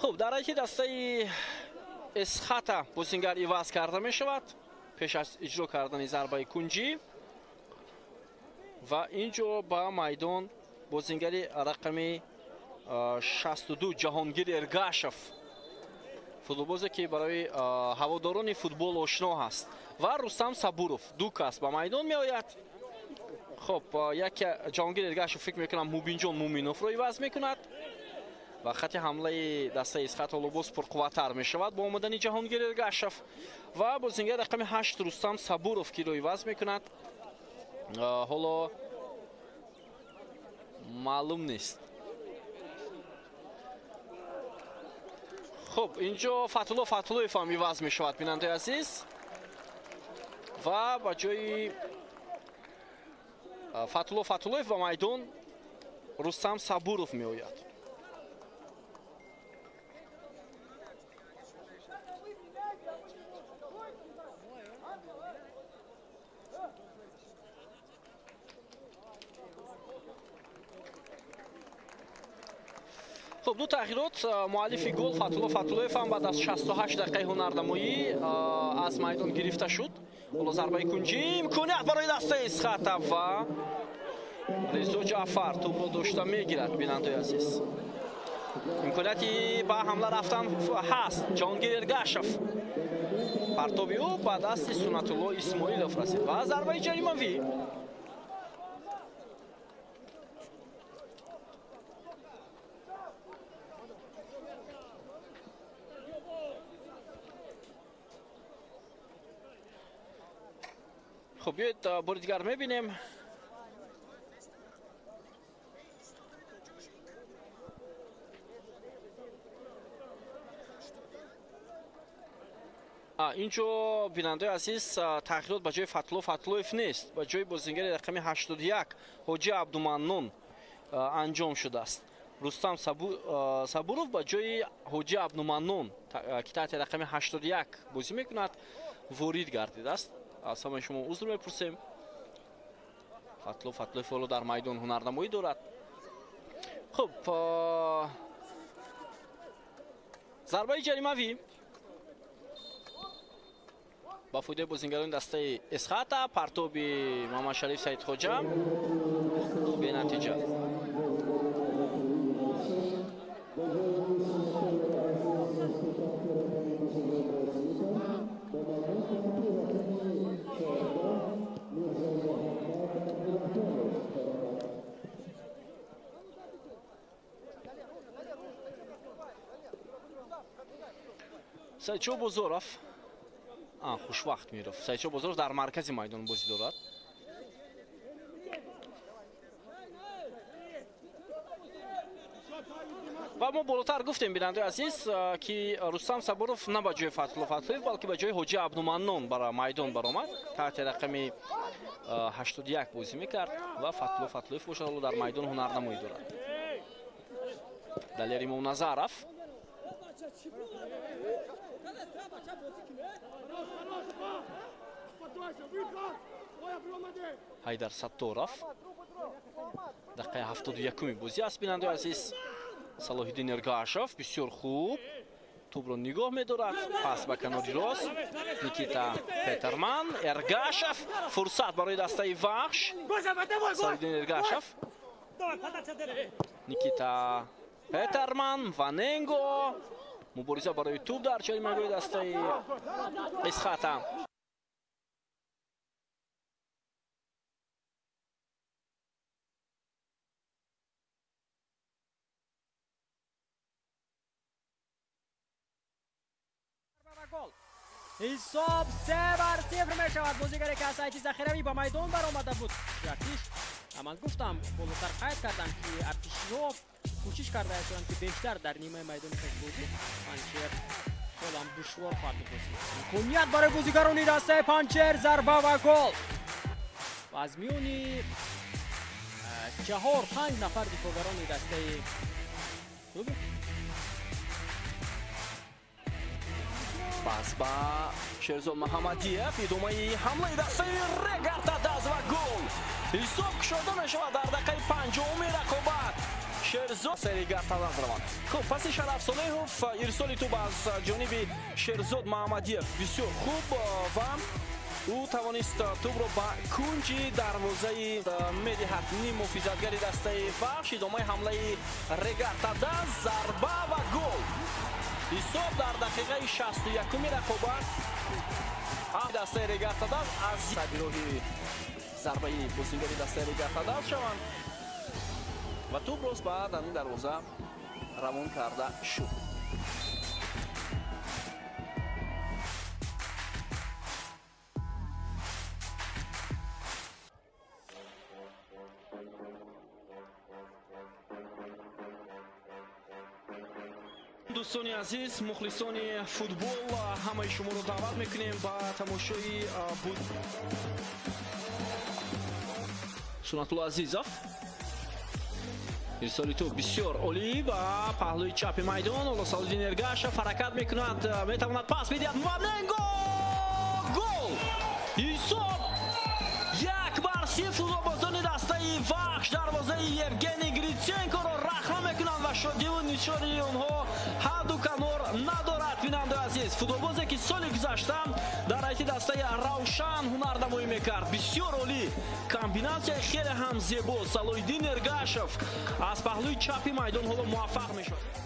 хуб, дар ҳайати дастаи Схата бозингар иваз карда мешавад пеш аз иҷро кардани зарбаи кунҷӣ. ва инҷо ба майдон бозингари рақами 62 Ҷаҳонгир Эргашев, футболбозе ки барои ҳаводорони футбол ошно ҳаст, ва Рустам Сабуров ду кас ба майдон меояд. хуб, як Ҷаҳонгир Эргашев фикр мекунам Мубинҷон Муминовро иваз мекунад ва хати ҳамлаи дастаи Схат ҳоло боз пурқувваттар мешавад бо омадани Ҷаҳонгир Эргашев ва бозингари рақами 8 Рустам Сабуров киро иваз мекунад. ҳоло маълум нест. хуб, инҷо Фатҳулло Фатҳуллоев ҳам иваз мешавад бинандаи азиз ва ба ҷои Фатҳулло Фатҳуллоев ба майдон Рустам Сабуров меояд. خب دو تغییرات مؤلف گل فتح‌الله فتح‌الله‌یف هم بعد از 68 دقیقه هنرنمایی از میدان گرفته شد. حالا ضربه کنجی امکانیت برای دسته سخت و رضا جعفر توپ رو داشته میگیرد. بیننده عزیز امکانیتی با حمله رفتن هست. جهانگیر ارگاشف پرتابی او با دست سنت الله اسماعیلوف رسید و ضربه جریمه‌ای. خب بیایید بار دیگر میبینیم. اینجا بیننده عزیز تغییرات به جای فتح‌الله فتح‌الله‌یف نیست، به جای بازیگر رقم 81 حاجی عبدالمنون انجام شده است. رستم صبورов به جای حاجی عبدالمنون که تحت رقم 81 بازی میکند وارد گردیده است. از همه شما عذر میپرسیم. فتح‌الله فتح‌الله‌یف حالا در میدان هنرنمایی دارد. خب ضربه جریمه‌ای با فایده بازیگران دسته اسخاتا پرتابی محمد شریف سیدخواجه به نتیجه. سایچو بزرگف خوشوقت میرفت. سایچو بزرگ در مرکز میدان بازی دارد. و ما بالاتر گفتیم بیننده عزیز که رستم صبورов نه به جای فتح‌الله فتح‌الله‌یف بلکه به جای حاجی عبدالمنون برای میدان برآمد. تحت رقم 81 بازی میکرد و فتح‌الله فتح‌الله‌یف باشد در میدان هنرنمایی دارد. دلیر امام نظرف حیدر ستارов دقیقه 71 بازی است. بیننده عزیز صلاح‌الدین ارگاشف بسیار خوب توپ را نگاه می‌دارد. پاس به کناری راست نیکیتا پترمن. ارگاشف فرصت برای دسته وحش. صلاح‌الدین ارگاشف نیکیتا پترمن واننگو مبارزه برای توپ در جریمه‌گاه دسته اسخاتا. گل. حساب 3-0 میشود. بازیگر کاسایتی ذخیروی با میدان برآمده بود. ارتش من گفتم بالاتر قید کردم که ارتشی‌ها کوشش کرده اند که بیشتر در نیمه میدان بازی پنچر خودم دشوار خواهد بود. امکانیت برای بازیگران دسته پنچر ضربه و گل. و از میون 4-5 نفر دفاعگران دسته پس با شیرزاد محمدیف ادامه حمله دسته رگارتاداز و گل. حساب شده میشود در دقیقه 50 رقابت. شیرزاد رگارتاداز روان. خب پس شرف صالحوف ارسال توپ از جانب شیرزاد محمدیف بسیار خوب و او توانست توپ را به کنج دروازه میدهد. نیم محافظتگری دسته بخش ادامه حمله رگارتاداز ضربه و گل. حساب در دقیقه 61 رقابت دسته رگارتاداز از تبیروهی ضربه بازیگری دسته رگارتاداز شوند و توپ راست بعد این دروازه روان کرده شد. دوستان عزیز، مخلصان فوتبال، همه شما رو دعوت میکنیم با تماشای بود سنت‌الله عزیزов ارسالی تو بسیار عالی و پهلوی چپ میدان اولا صلادین ارگاشف حرکت میکند، میتواند پاس بدهد. واننگو گل. حساب 1-0 بازان دسته وحش دروازه یوگنی گریتسنکو را رخنه میکنند و شادی و نشانی آنها حد و کنار ندارد. بیننده عزیز، فوتبالبازی که سال گذشته در ایتی دسته روشن هنر نمایی میکرد، بسیار عالی، کامبیناسیون خیلی هم زیبا. صلادین ارگاشف از پهلوی چپ میدان حالا موفق میشد.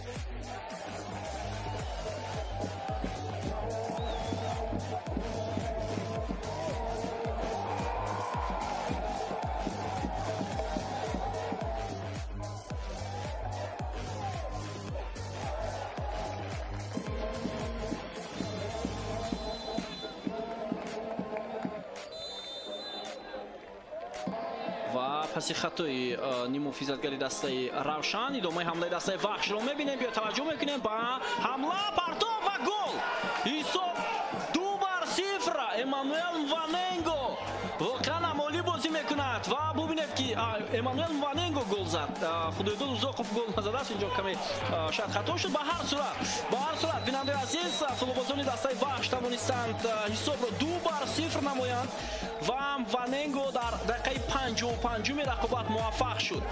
و پس خطای نیم محافظتگری دسته روشن ادامه حمله دسته وحش رو میبینیم. بیا توجه میکنیم با حمله پرتو و گل. حساب 2-0 امانوئل واننگو واقعا عالی بازی میکند و ببینید که امانوئل واننگو گل زد. خدای دو زوقف گل نزده است، اینجا کمی شاید خطا شد. به هر صورت بیننده عزیز، فوتبالبازان دسته وحش توانستند حساب رو 2-0 نمایند و واننگو در دقیقه 55 رقابت موفق شد.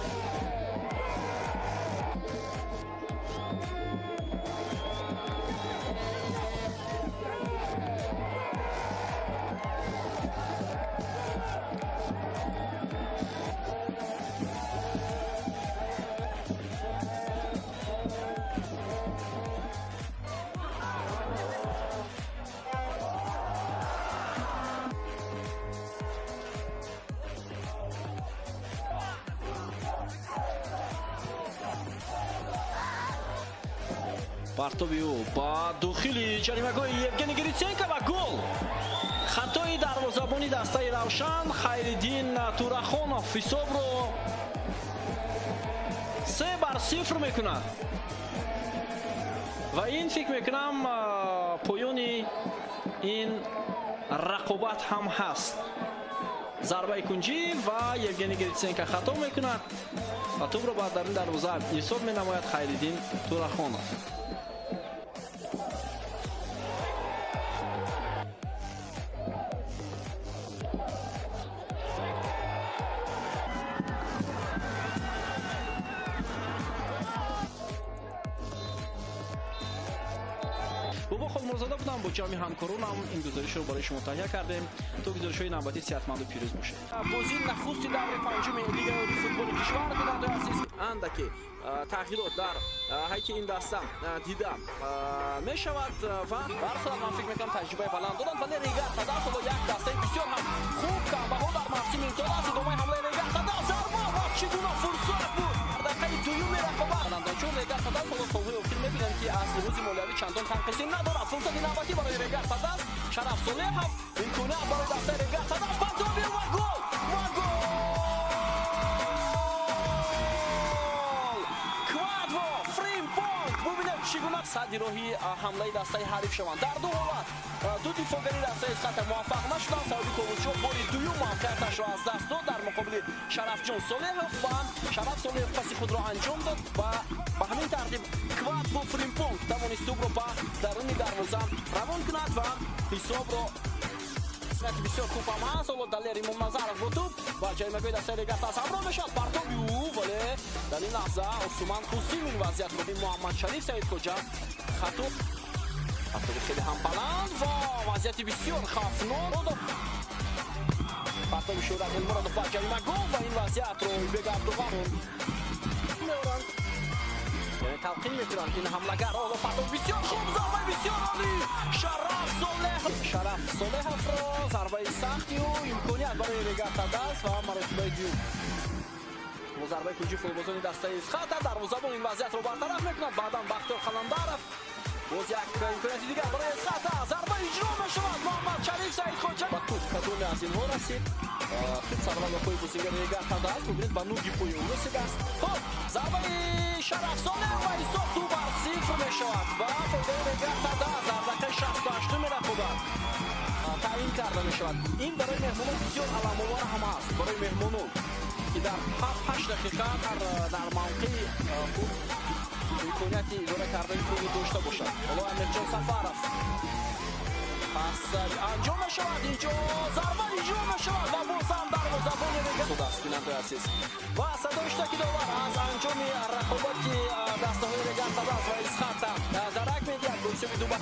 партовиу ба дохили ҷаримагоҳи Евгений Гриценко ва гол. Хатои дарвозабони дастаи Равшан Хайриддин Турахонов ҳисобро 3-0 мекунад. Ва ин фикр мекунам поёни ин рақобат ҳам ҳаст. Зарбаи кунҷӣ ва Евгений Гриценко хато мекунад ва тӯбро ба дар ин дарвоза ҳисоб менамояд Хайриддин Турахонов. بابا خودمرزاده بودم، با جمعی همکارانم این گزارش رو برای شما تهیه کردیم. تو گزارش‌های نوبتی صحتمند و پیروز باشید. بازی نخستی دور پنجم لیگ فوتبال کشور بودند عزیز. اندکی تغییرات در هیئت این دسته دیده میشود و برسا من فکر میکنم تجربه بلند دادن ولی رگارتاداز با یک دسته بسیار هم خوب کامبها در موسم امسال است. ادامه حمله رگارتاداز ضربه و چگونه فرصت بود در دقیقه دوم رقابت چون رگارتاداز با فوق العاده می‌بینند که ки аз рӯзи молияви чандон танқисӣ надорад. Фурсати навбатӣ барои Регартадаст. Шараф Солеҳов имконият барои дастаи Регартадаст. Пардоби ва гол! Ва гол! Квадро Фримпонг бубинед чӣ гуна садди роҳи ҳамлаи дастаи ҳариф шаванд. Дар ду ҳолат ду дифоъгари дастаи Исхата муваффақ нашуданд. Саъуди Ковусчо бори дуюм мавқеиаташро аз даст дод дар муқобили Шарафҷон Солеҳов ва Шараф Солеҳов паси худро анҷом дод ва ба ҳамин тартиб Квадро Фримпонг тавонист тӯбро ба даруни дарвоза равон кунад ва ҳисобро бисёр хуб ҳам ҳаст. ҳоло Далер Имомназаров бо тӯб ва ҷаймагои дастаи Регартас ҳамроҳ мешавад. Партоби ӯ вале дар ин лаҳза осуман хусим ин вазъиятро би Муҳаммад Шариф Саидхоҷа хато партоби хеле ҳам баланд ва вазъияти бисёр хавфнок. партоби Шӯрат Элмурадов ба ҷаймагон ва ин вазъиятро Ойбек Абдуллаҳ меоранд, яъне талқин мекунанд ин ҳамлагар. ҳоло партоби бисёр хуб, зарбаи бисёр олӣ Шараф Солеҳовро зарбаи сахти ӯ имконият барои Регартадаст ва маротибаи дуюм. зарбаи куҷи футболбозони дастаи Исхата дарвозабон ин вазъиятро бартараф мекунад. баъдан Бахтиёр Қаландаров боз як имконияти дигар барои Исхата. зарба иҷро мешавад. Муҳаммад Шариф Саидхоҷа ба туп кадоме аз инҳо расид. туп сабра ба пои бозигари Регартадаст. бубинед ба нуги пои ӯ расидааст. хуб зарбаи Шараф Солеҳов ва ҳисоб 2-0 мешавад ба фоидаи Регартадаст. дар дақиқаи 68 рақобат таъин карда мешавад. ин барои меҳмонон бисёр аламовар ҳам аст. барои меҳмонон ки дар 7-8 дақиқа дар мавқеи худ имконияти идора кардаи пулни дошта бошад. ҳоло Амирҷон Сафаров пас анҷом мешавад. инҷо зарба иҷро мешавад ва бозам дарвозабони Регартадаст. бинандаи азиз ва садои иштоки довар аз анҷоми рақобати дастаҳои Регартадаст ва Исхата дарак медиҳад бо ҳисоби 2-0.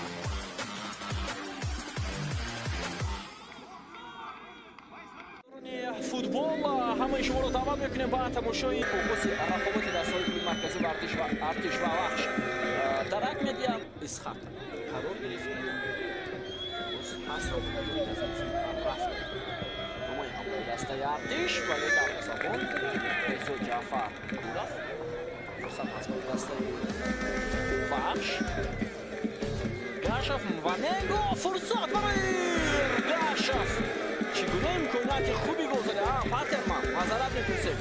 футбол ҳамаи шуморо даъват мекунем ба тамошои оғози рақобати дастаҳои клуби марказӣ ва Артиш ва Вахш. дарак медиҳад Исхата қарор гирифт. ҳамаи ҳамлаи дастаи Артиш вале дарвозабон Резо Ҷаъфар рафт. фурсат ҳаст барои дастаи Вахш. Гашев Мваненго фурсат барои Гашев. чӣ гуна имконияти хуби гузари Патерман мазарат мепурсем.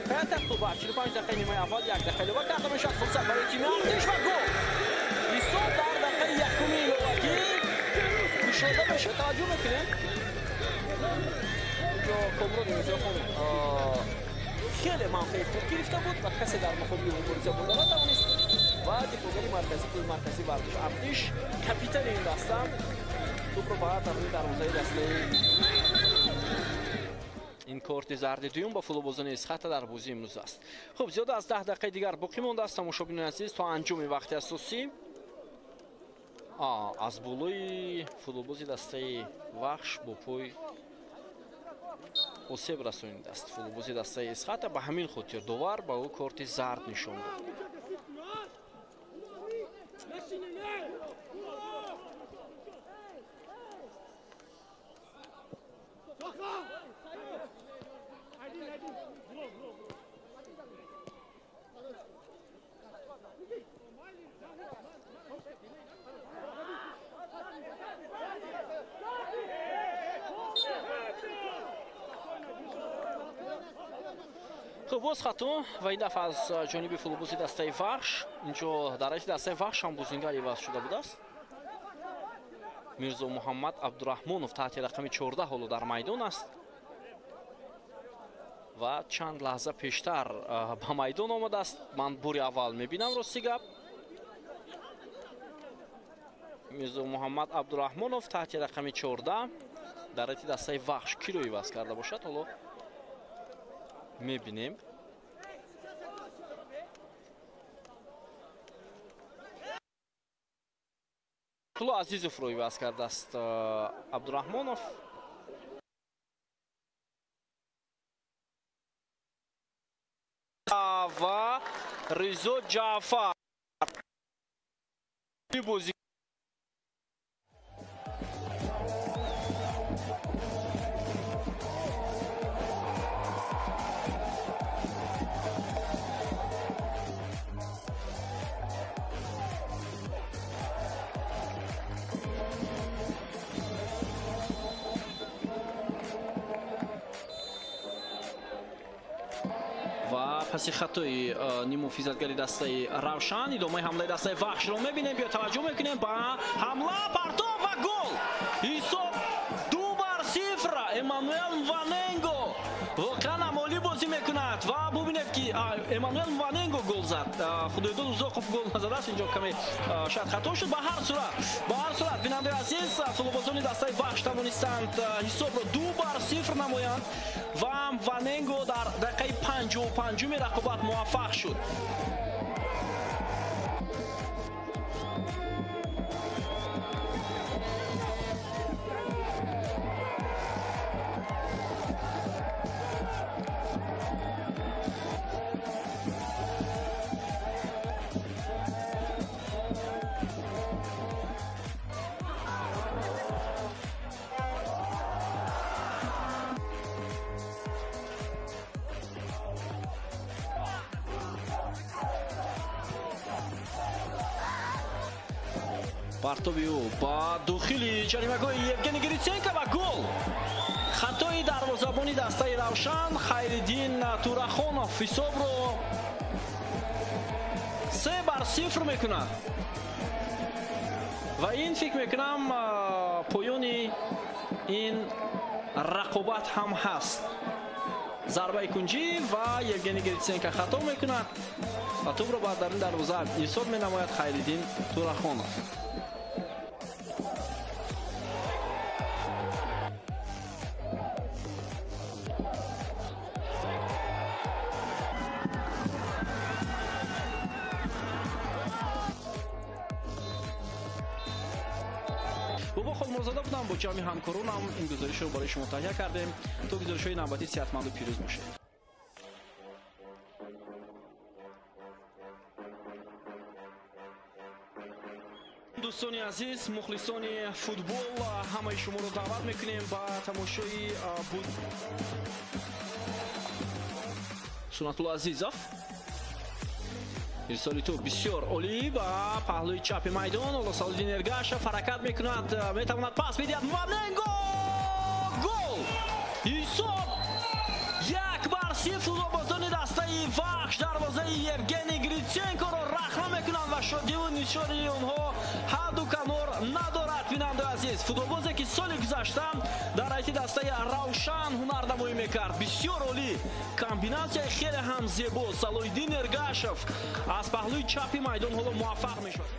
Петер Туба 45 дақиқаи нимаи аввал 1 дақиқа илова карда мешавад. фурсат барои тими Артиш ва гол. ҳисоб дар дақиқаи якуми иловагӣ кушода мешавад. таваҷҷӯҳ мекунем инҷо Комрон Мирзохон хеле мавқеи худ гирифта буд ва касе дар муқобили ӯ мубориза бурда натавонист ва дифоъгари марказӣ клуби марказӣ Вартиш Артиш капитани ин даста тӯбро ба даруни дарвозаи дастаи ин корти зарди дуюм ба футболбозони Исхата дар бозии имрӯз аст. хуб зиёда аз 10 дақиқаи дигар боқӣ мондааст. тамошобинони азиз то анҷоми вақти асосӣ аз болои футболбози дастаи Вахш бо пой осеб расонидааст. футболбози дастаи Исхата ба ҳамин хотир довар ба ӯ корти зард нишон дод. боз хато ва ин дафъа аз ҷониби футболбози дастаи Вахш. инҷо дар ҳайати дастаи Вахш ҳам бозингар иваз шуда будааст. Мирзо Муҳаммад Абдураҳмонов таҳти рақами 14 ҳоло дар майдон аст ва чанд лаҳза пештар ба майдон омадааст. ман бори аввал мебинам рости гап. Мирзо Муҳаммад Абдураҳмонов таҳти рақами 14 дар ҳайати дастаи Вахш киро иваз карда бошад ҳоло мебинем. Пуло Азизовро иваз кардааст Абдураҳмонов. ва Резо Ҷаъфар و پس خطای نیموفیزتگری دسته روشن ادامه حمله دسته وحش رو میبینیم. بیا توجه میکنیم با حمله پرتو و گل. حساب 2-0. امانوئل واننگو واقعا عمالی بازی میکند و ببینید که امانوئل واننگو گل زد. خدای دو زوقف گل نزده است. اینجا کمی شاید خطا شد. به هر صورت بیننده عزیز فوتبالبازان دسته وحش توانستند حساب رو 2-0 نمایند و واننگو در دقیقه 55 رقابت موفق شد. партовиу ба дохили ҷаримагоҳи Евгений Гриценко ва гол. Хатои дарвозабони дастаи Равшан Хайриддин Турахонов ҳисобро 3-0 мекунад. ва ин фикр мекунам поёни ин рақобат ҳам ҳаст. зарбаи кунҷӣ ва Евгений Гриценко хато мекунад ва тӯбро ба даруни дарвоза ирсол менамояд Хайриддин Турахонов. بابا خود مرزاده بودم. با جمعی همکارانم این گزارش رو برای شما تهیه کردیم. تا گزارش‌های نوبتی صحتمند و پیروز باشید. دوستان عزیز، مخلصان فوتبال، همه شما رو دعوت میکنیم با تماشای Сунатулла Азизов. ирсоли тӯб бисёр олӣ ба паҳлӯи чапи майдон. Олосалиддин Эргашев ҳаракат мекунад, метавонад пас бидиҳад. Ваненго гол! ҳисоб 1-0. футболбозони дастаи вахш дарвозаи Евгений Гриценкоро рахна мекунанд ва шодиву нишони онҳо ҳадду канор надорад. бинандаи азиз, футболбозе ки соли гузашта дар ҳайати дастаи Равшан ҳунар намоӣ мекард. бисёр олӣ, комбинатсияи хеле ҳам зебо. Салоиддин Эргашев аз паҳлӯи чапи майдон ҳоло муваффақ мешуд.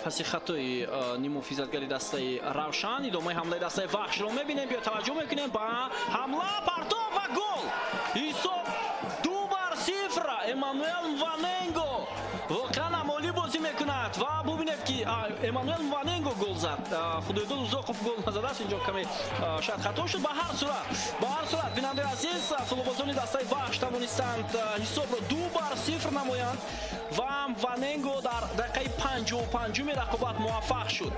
پس خطای نیموفیزتگری دسته روشن ادامه حمله دسته وحش رو میبینیم. بیا توجه میکنیم با حمله پرتو و گل. حساب 2-0. امانوئل واننگو واقعا عمالی بازی میکند و ببینید که امانوئل واننگو گل زد. خدای دو زوقف گل نزده است. اینجا کمی شاید خطا شد. به هر صورت بیننده عزیز فوتبالبازان دسته وحش توانستند حساب رو 2-0 نمایند و واننگو در دقیقه 55 رقابت موفق شد.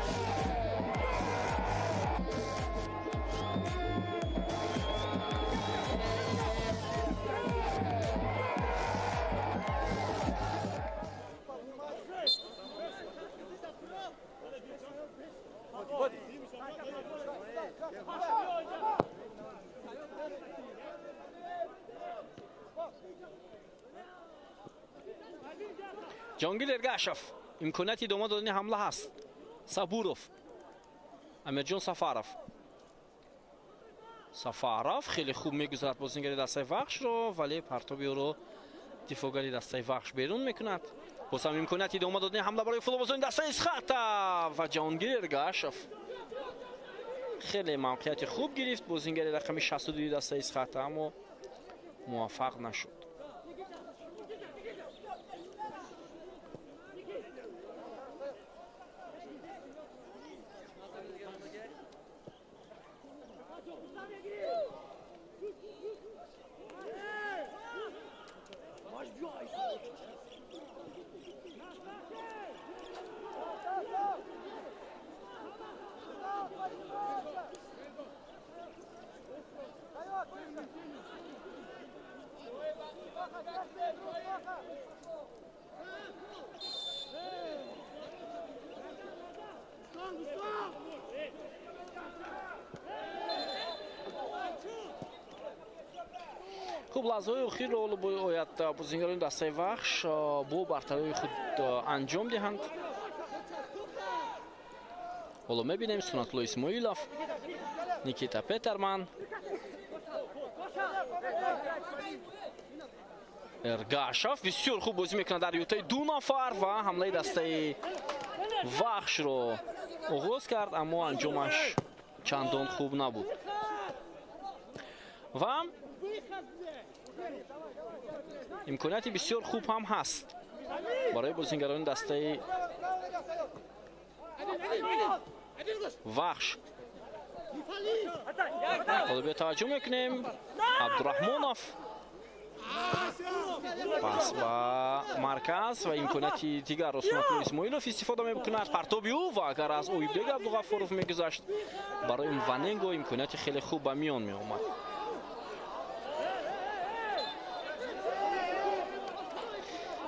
جهانگیر ارگاشف امکانیت ادامه دادن حمله هست. صبورов، امیرجان سفارов خیلی خوب میگذارد بازیگر دسته وحش رو، ولی پرتابی رو دفاعگر دسته وحش بیرون میکند. باز هم امکانیت ادامه دادن حمله برای فوتبالبازان دسته اسخاتا و جهانگیر ارگاشف خیلی موقعیت خوب گرفت بازیگر رقم 62 دسته اسخاتا، اما موفق نشد. خب لحظه‌های اخیر رو باید بازیکنان دسته وحش با برتری خود انجام دهند. حالا می‌بینیم سنت‌الله اسماعیلوف، نیکیتا پترمن، ارگاشوف بسیار خوب بازی میکنه در یوتای دو نفر و حمله دسته وحش رو آغاز کرد اما انجامش چندان خوب نبود و امکانیت بسیار خوب هم هست برای بازیگران دسته وحش. حالا به توجه میکنیم عبدالرحمانوف پس با مرکز و امکانیت دیگر را سنت‌الله اسماعیلوف استفاده می‌کند. پرتابی او و اگر از اویبگ عبدالغفارов میگذشت برای وننگو امکانیت خیلی خوب به میان می‌آمد.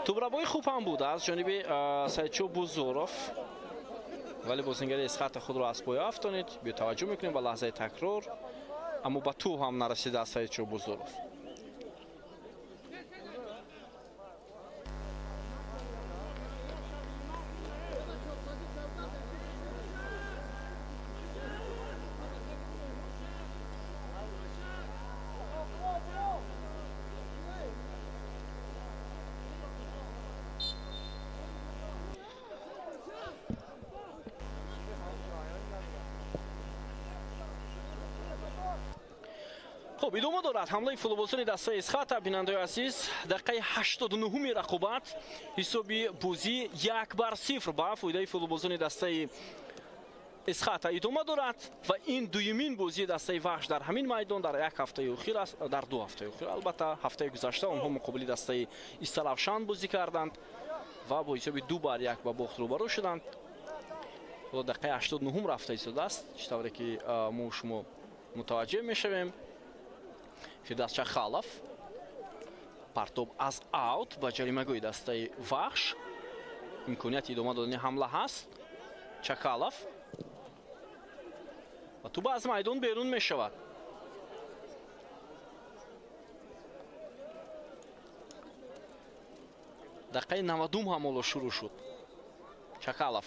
توبرابای خوب هم بود از جانب سایدچو بوزوروف ولی بازیگر اسخط خود را از پای افتانید. به توجه می‌کنیم به لحظه تکرار اما به تو هم نرسیده از سایدچو بوزوروف. خب ادامه دارد حمله فوتبالسازی دسته اسخط. بیننده عزیز دقیقه 89 رقابت حسابی بازی 1-0 با فایده فوتبالسازی دسته اسخط ادامه دارد و این دومین بازی دسته وحش در همین میدان در یک هفته اخیر است. در 2 هفته اخیر البته هفته گذشته آنها مقابل دسته استرافشان بازی کردند و با حساب 2-1 با باخت روبرو شدند. دقیقه 89 رفته ایستاده است چطوری که ما شما متوجه میشویم. فردوس چخالов پرتاب از اوت با جریمه‌گوی دسته وحش. امکانیت ادامه دادن حمله هست. چخالов و توپ از میدان بیرون می شود. دقیقه 90 هم حالا شروع شد. چخالov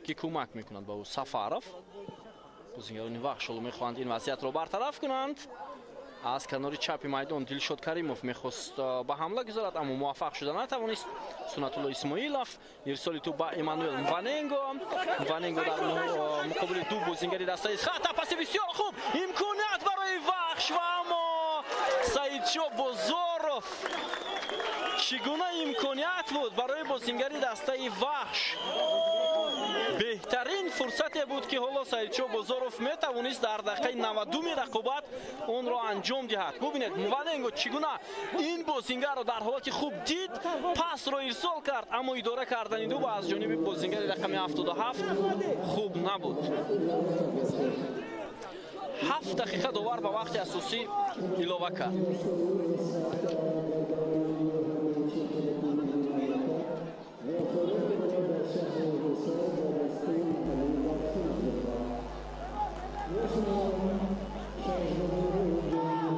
که کمک میکنند با او سفاروف. بازیگران وحش رو میخواهند این وضعیت رو برطرف کنند. از کنار چپ میدان دلشاد کریموف میخواست به حمله گذارد اما موفق شده نتوانست. سنت‌الله اسماعیلوف ارسال توپ با ایمانوئل وننگو در مقابل دو بازیگر دسته اسخط. پاس بسیار خوب امکانیت برای وحش و اما سایدچو بوزوروف. چگونه امکانیت بود برای بازیگر دسته وحش. بهترین فرصتی بود که حالا سایدچو بوزوروف میتوانست در دقیقه 92 رقابت اون را انجام دهد. ببینید وننگو چگونه این بازیگر را در حالت خوب دید پاس را ارسال کرد اما اداره کردن دو از جانب بازیگر رقم 77 خوب نبود. 7 دقیقه داور به وقت اساسی اضافه کرد.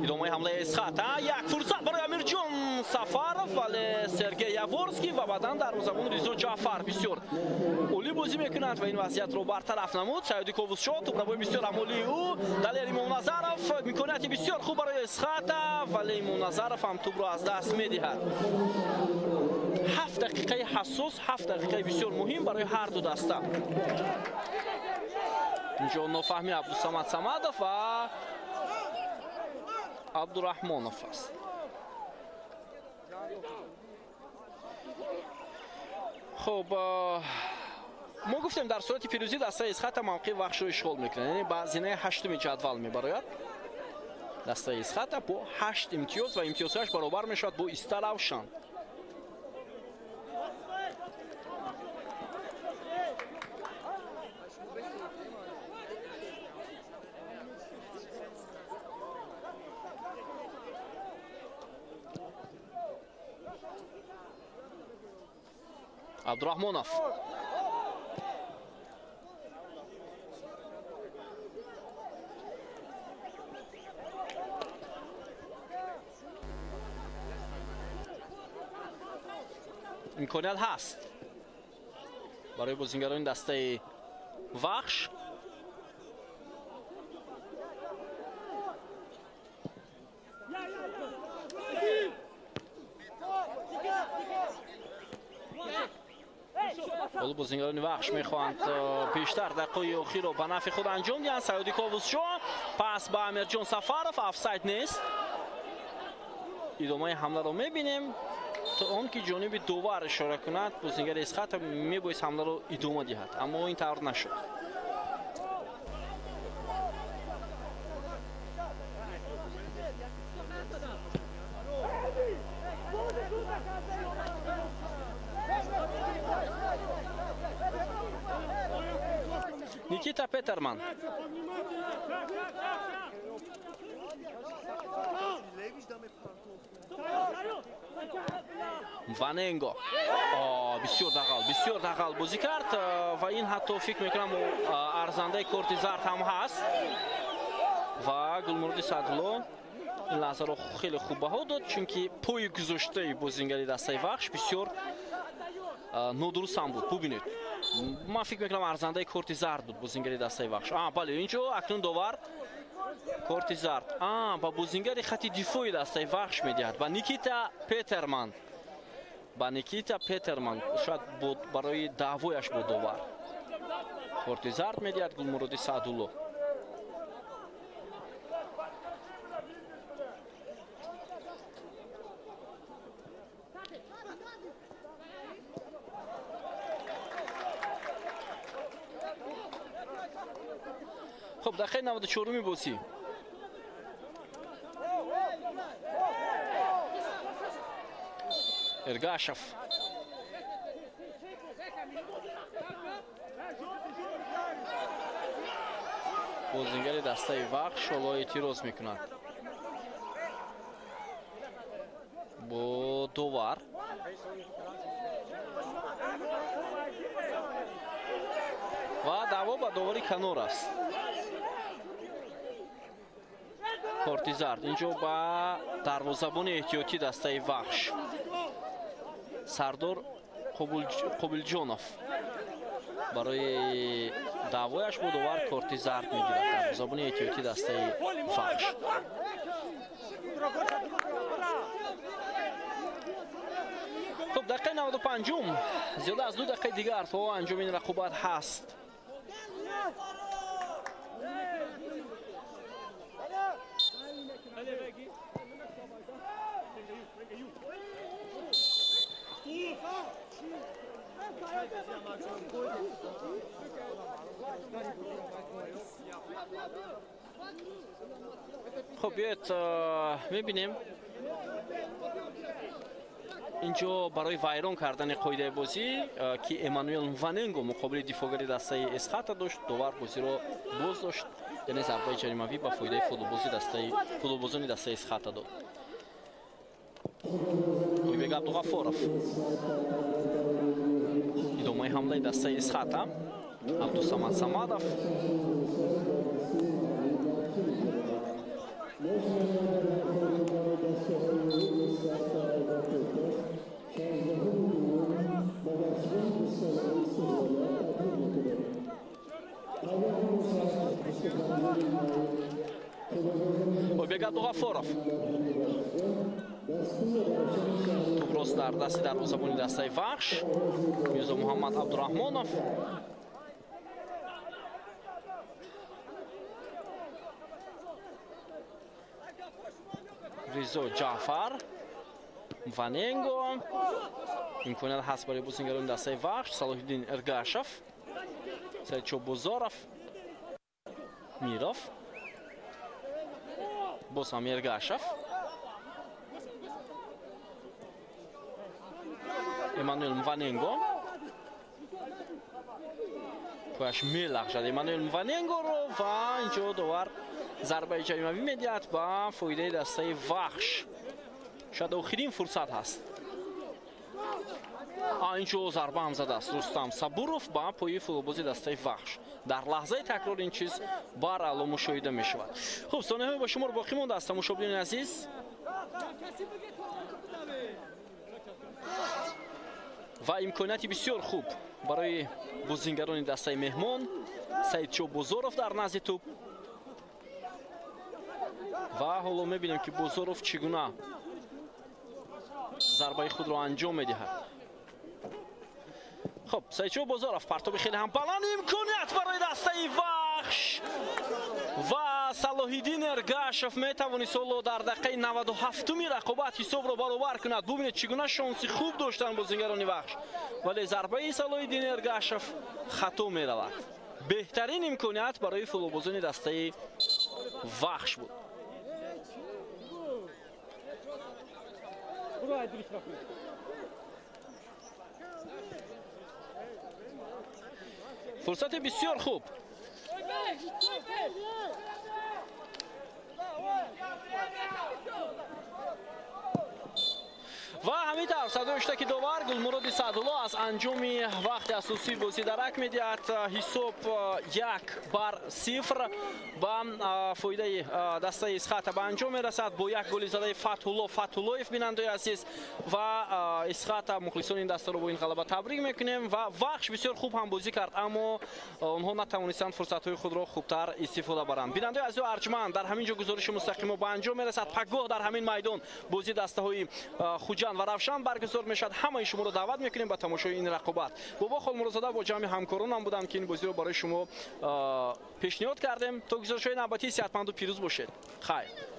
ادامه حمله اسخط. یک فرصت برای امیرجان سفاروف ولی سرگئی یاورسکی و بعدا دروازه‌بان رضا جعفر بسیار عالی بازی میکنند و این وضعیت رو برطرف نمود. سعیدی کووس شد توپ رو بسیار عملی او دلیر امام نظرов امکانیت بسیار خوب برای اسخط ولی امام نظرов هم توپ رو از دست میدهد. 7 دقیقه حساس 7 دقیقه بسیار مهم برای هر دو دسته. اینجا نافهمی عبدالصمد صمدov و عبدالرحمانوف است. خب ما گفتیم در صورت پیروزی دسته اسخط موقع وحش رو اشغال میکنه یعنی با زینه 8 جدول میبراید. دسته اسخط با 8 امتیاز و امتیازش برابر میشد با استرافشان. عبدالرحمانوف امکانیت هست برای بازیگران دسته وحش. بازیگران وحش میخواهند بیشتر دقیقه اخیر رو به نفع خود انجام دهند. سعودی کاووسشو پس به امیرجان سفرов افساید نیست. ادامه حمله رو میبینیم تا اون که جانب دوور اشاره کند بازیگر اسخط میباید حمله رو ادامه دهد اما این طور نشد. نیکیتا پترمن واننگو بسیار دقل بازی کرد و این حتی فکر میکنم ارزنده کورت زرد هم هست و گلمرد صدلو این لحظه رو خیلی خوب بها داد چونکه پای گذاشته بازیگری دسته وحش بسیار نادرست هم بود. ببینید من فکر میکنم ارزنده کورت زرد بود بازیگری دسته وحش. بله اینجا اکنون داور کورت زرد با بازیگری خط دفاعی دسته وحش میدهد با نیکیتا پترمن شاید بود برای دعوایش بود داور کورت زرد میدهد گلمرد سعدولو. خب دقیقه 94 بازی ارگاشف بازیگر دسته وحش حالا اعتراض میکند با داور و دعوا با داوری کنار است. کورت زرد اینجا با دروازه‌بان احتیاطی دسته وحش سردار قبولجانов برای دعوایش با داور کورت زرد میگیرد. دروازه‌بان احتیاطی دسته وحش. خب دقیقه 95 زیاده از 2 دقیقه دیگر تا انجام این رقابت هست. خب بیایید میبینیم اینجا برای ویران کردن قاعده بازی که امانوئل واننگو مقابل دفاعگری دسته اسخط داشت داور بازی رو باز داشت یعنی ضربه جریمه‌ای با فایده فوتبالبازی دسته اسخط داد. Oyбek Abdug'afforov ادامه حمله دسته اسخط عبدالصمد صمدов Oyбek Abdug'afforov توپ در دست دروازه‌بان دسته وحش میرزا محمد عبدالرحمانov رضا جعفر واننگو امکانیت هست برای بازیگران دسته وحش صلاح‌الدین ارگاشف سعید بازارов میرов باز هم ارگاشف امانوئل واننگو پایش میلغزد امانوئل واننگو رو و اینجا داور ضربه جریمه‌ای میدهد با فایده دسته وحش. شاید آخرین فرصت هست. اینجا ضربه هم زده است رستم صبورов با پای فوتبالبازی دسته وحش. در لحظه تکرار این چیز بر اعلی مشاهده می شود. خب ثانیه‌های با شما رو باقی مانده است مشاهدین عزیز. و امکانیت بسیار خوب برای بازیگران دسته مهمان. سعیدشاه بازارов در نزد توپ و حالا میبینیم که بازارов چگونه ضربه خود را انجام میدهد. خب سعیدشاه بازارов پرتاب خیلی هم بلند، امکانیت برای دسته وحش و صلاح‌الدین ارگاشев میتوانست حالا در دقیقه 97 رقابت حساب را برابر کند. ببینید چگونه شانسی خوب داشتن بازیگران وحش، ولی ضربه صلاح‌الدین ارگاشев خطا میرود. بهترین امکانیت برای فوتبالبازان دسته وحش بود. فرصت بسیار خوب. و همینطور صدایشتکی داور گلمراد سعدالله از انجام وقت اساسی بازی درک میدهد. حساب 1-0 با فایده دسته اسخط به انجام میرسد با یک گل زده فتح‌الله‌یف بیننده عزیز و اسخط مخلصان این دسته رو با این غلبه تبریک میکنیم. و وحش بسیار خوب هم بازی کرد اما آنها نتوانستند فرصت های خود را خوبتر استفاده برند. بیننده عزیز و ارجمند در همین جا گزارش مستقیم به انجام میرسد. پگاه در همین میدان بازی دسته های خوجند و روشن برگزار میشد. همه شما رو دعوت میکنیم به تماشای این رقابت. بابا خالمرادزاده با جمع همکارانم بودم که این بازی رو برای شما پیشنهاد کردیم. تا گزارش‌های نوبتی صحتمند و پیروز باشید. خیر.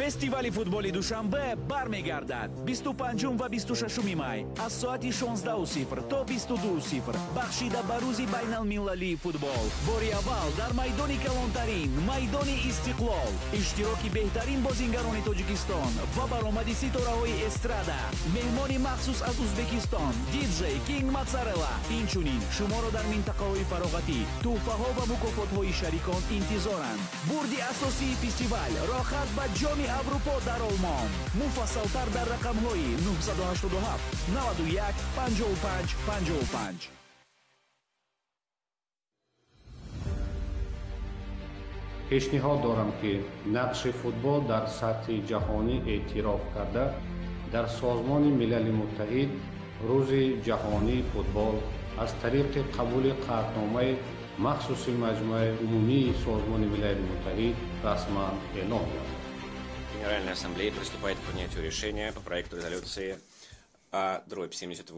фестивали футболи душанбе бармегардад 25 ва 26 май аз соати 16:00 то 22:00 бахшида ба рӯзи байналмилалии футбол. бори аввал дар майдони калонтарин майдони истиқлол иштироки беҳтарин бозингарони тоҷикистон ва баромади ситораҳои эстрада, меҳмони махсус аз узбекистон диджей кинг моцарелла. инчунин шуморо дар минтақаҳои фароғатӣ тӯҳфаҳо ва мукофотҳои шарикон интизоранд. бурди асосии фестивал рохат ба ҷоми аврупо дар олмон. муфассалтар дар рақамҳои 987 91 55 55. пешниҳод дорам ки нақши футбол дар сатҳи ҷаҳонӣ эътироф карда дар созмони милали муттаҳид рӯзи ҷаҳонии футбол аз тариқи қабули қаҳрномаи махсуси маҷмӯаи умумии созмони милали муттаҳид расман эълон гардид. Генеральная ассамблея приступает к принятию решения по проекту резолюции А-78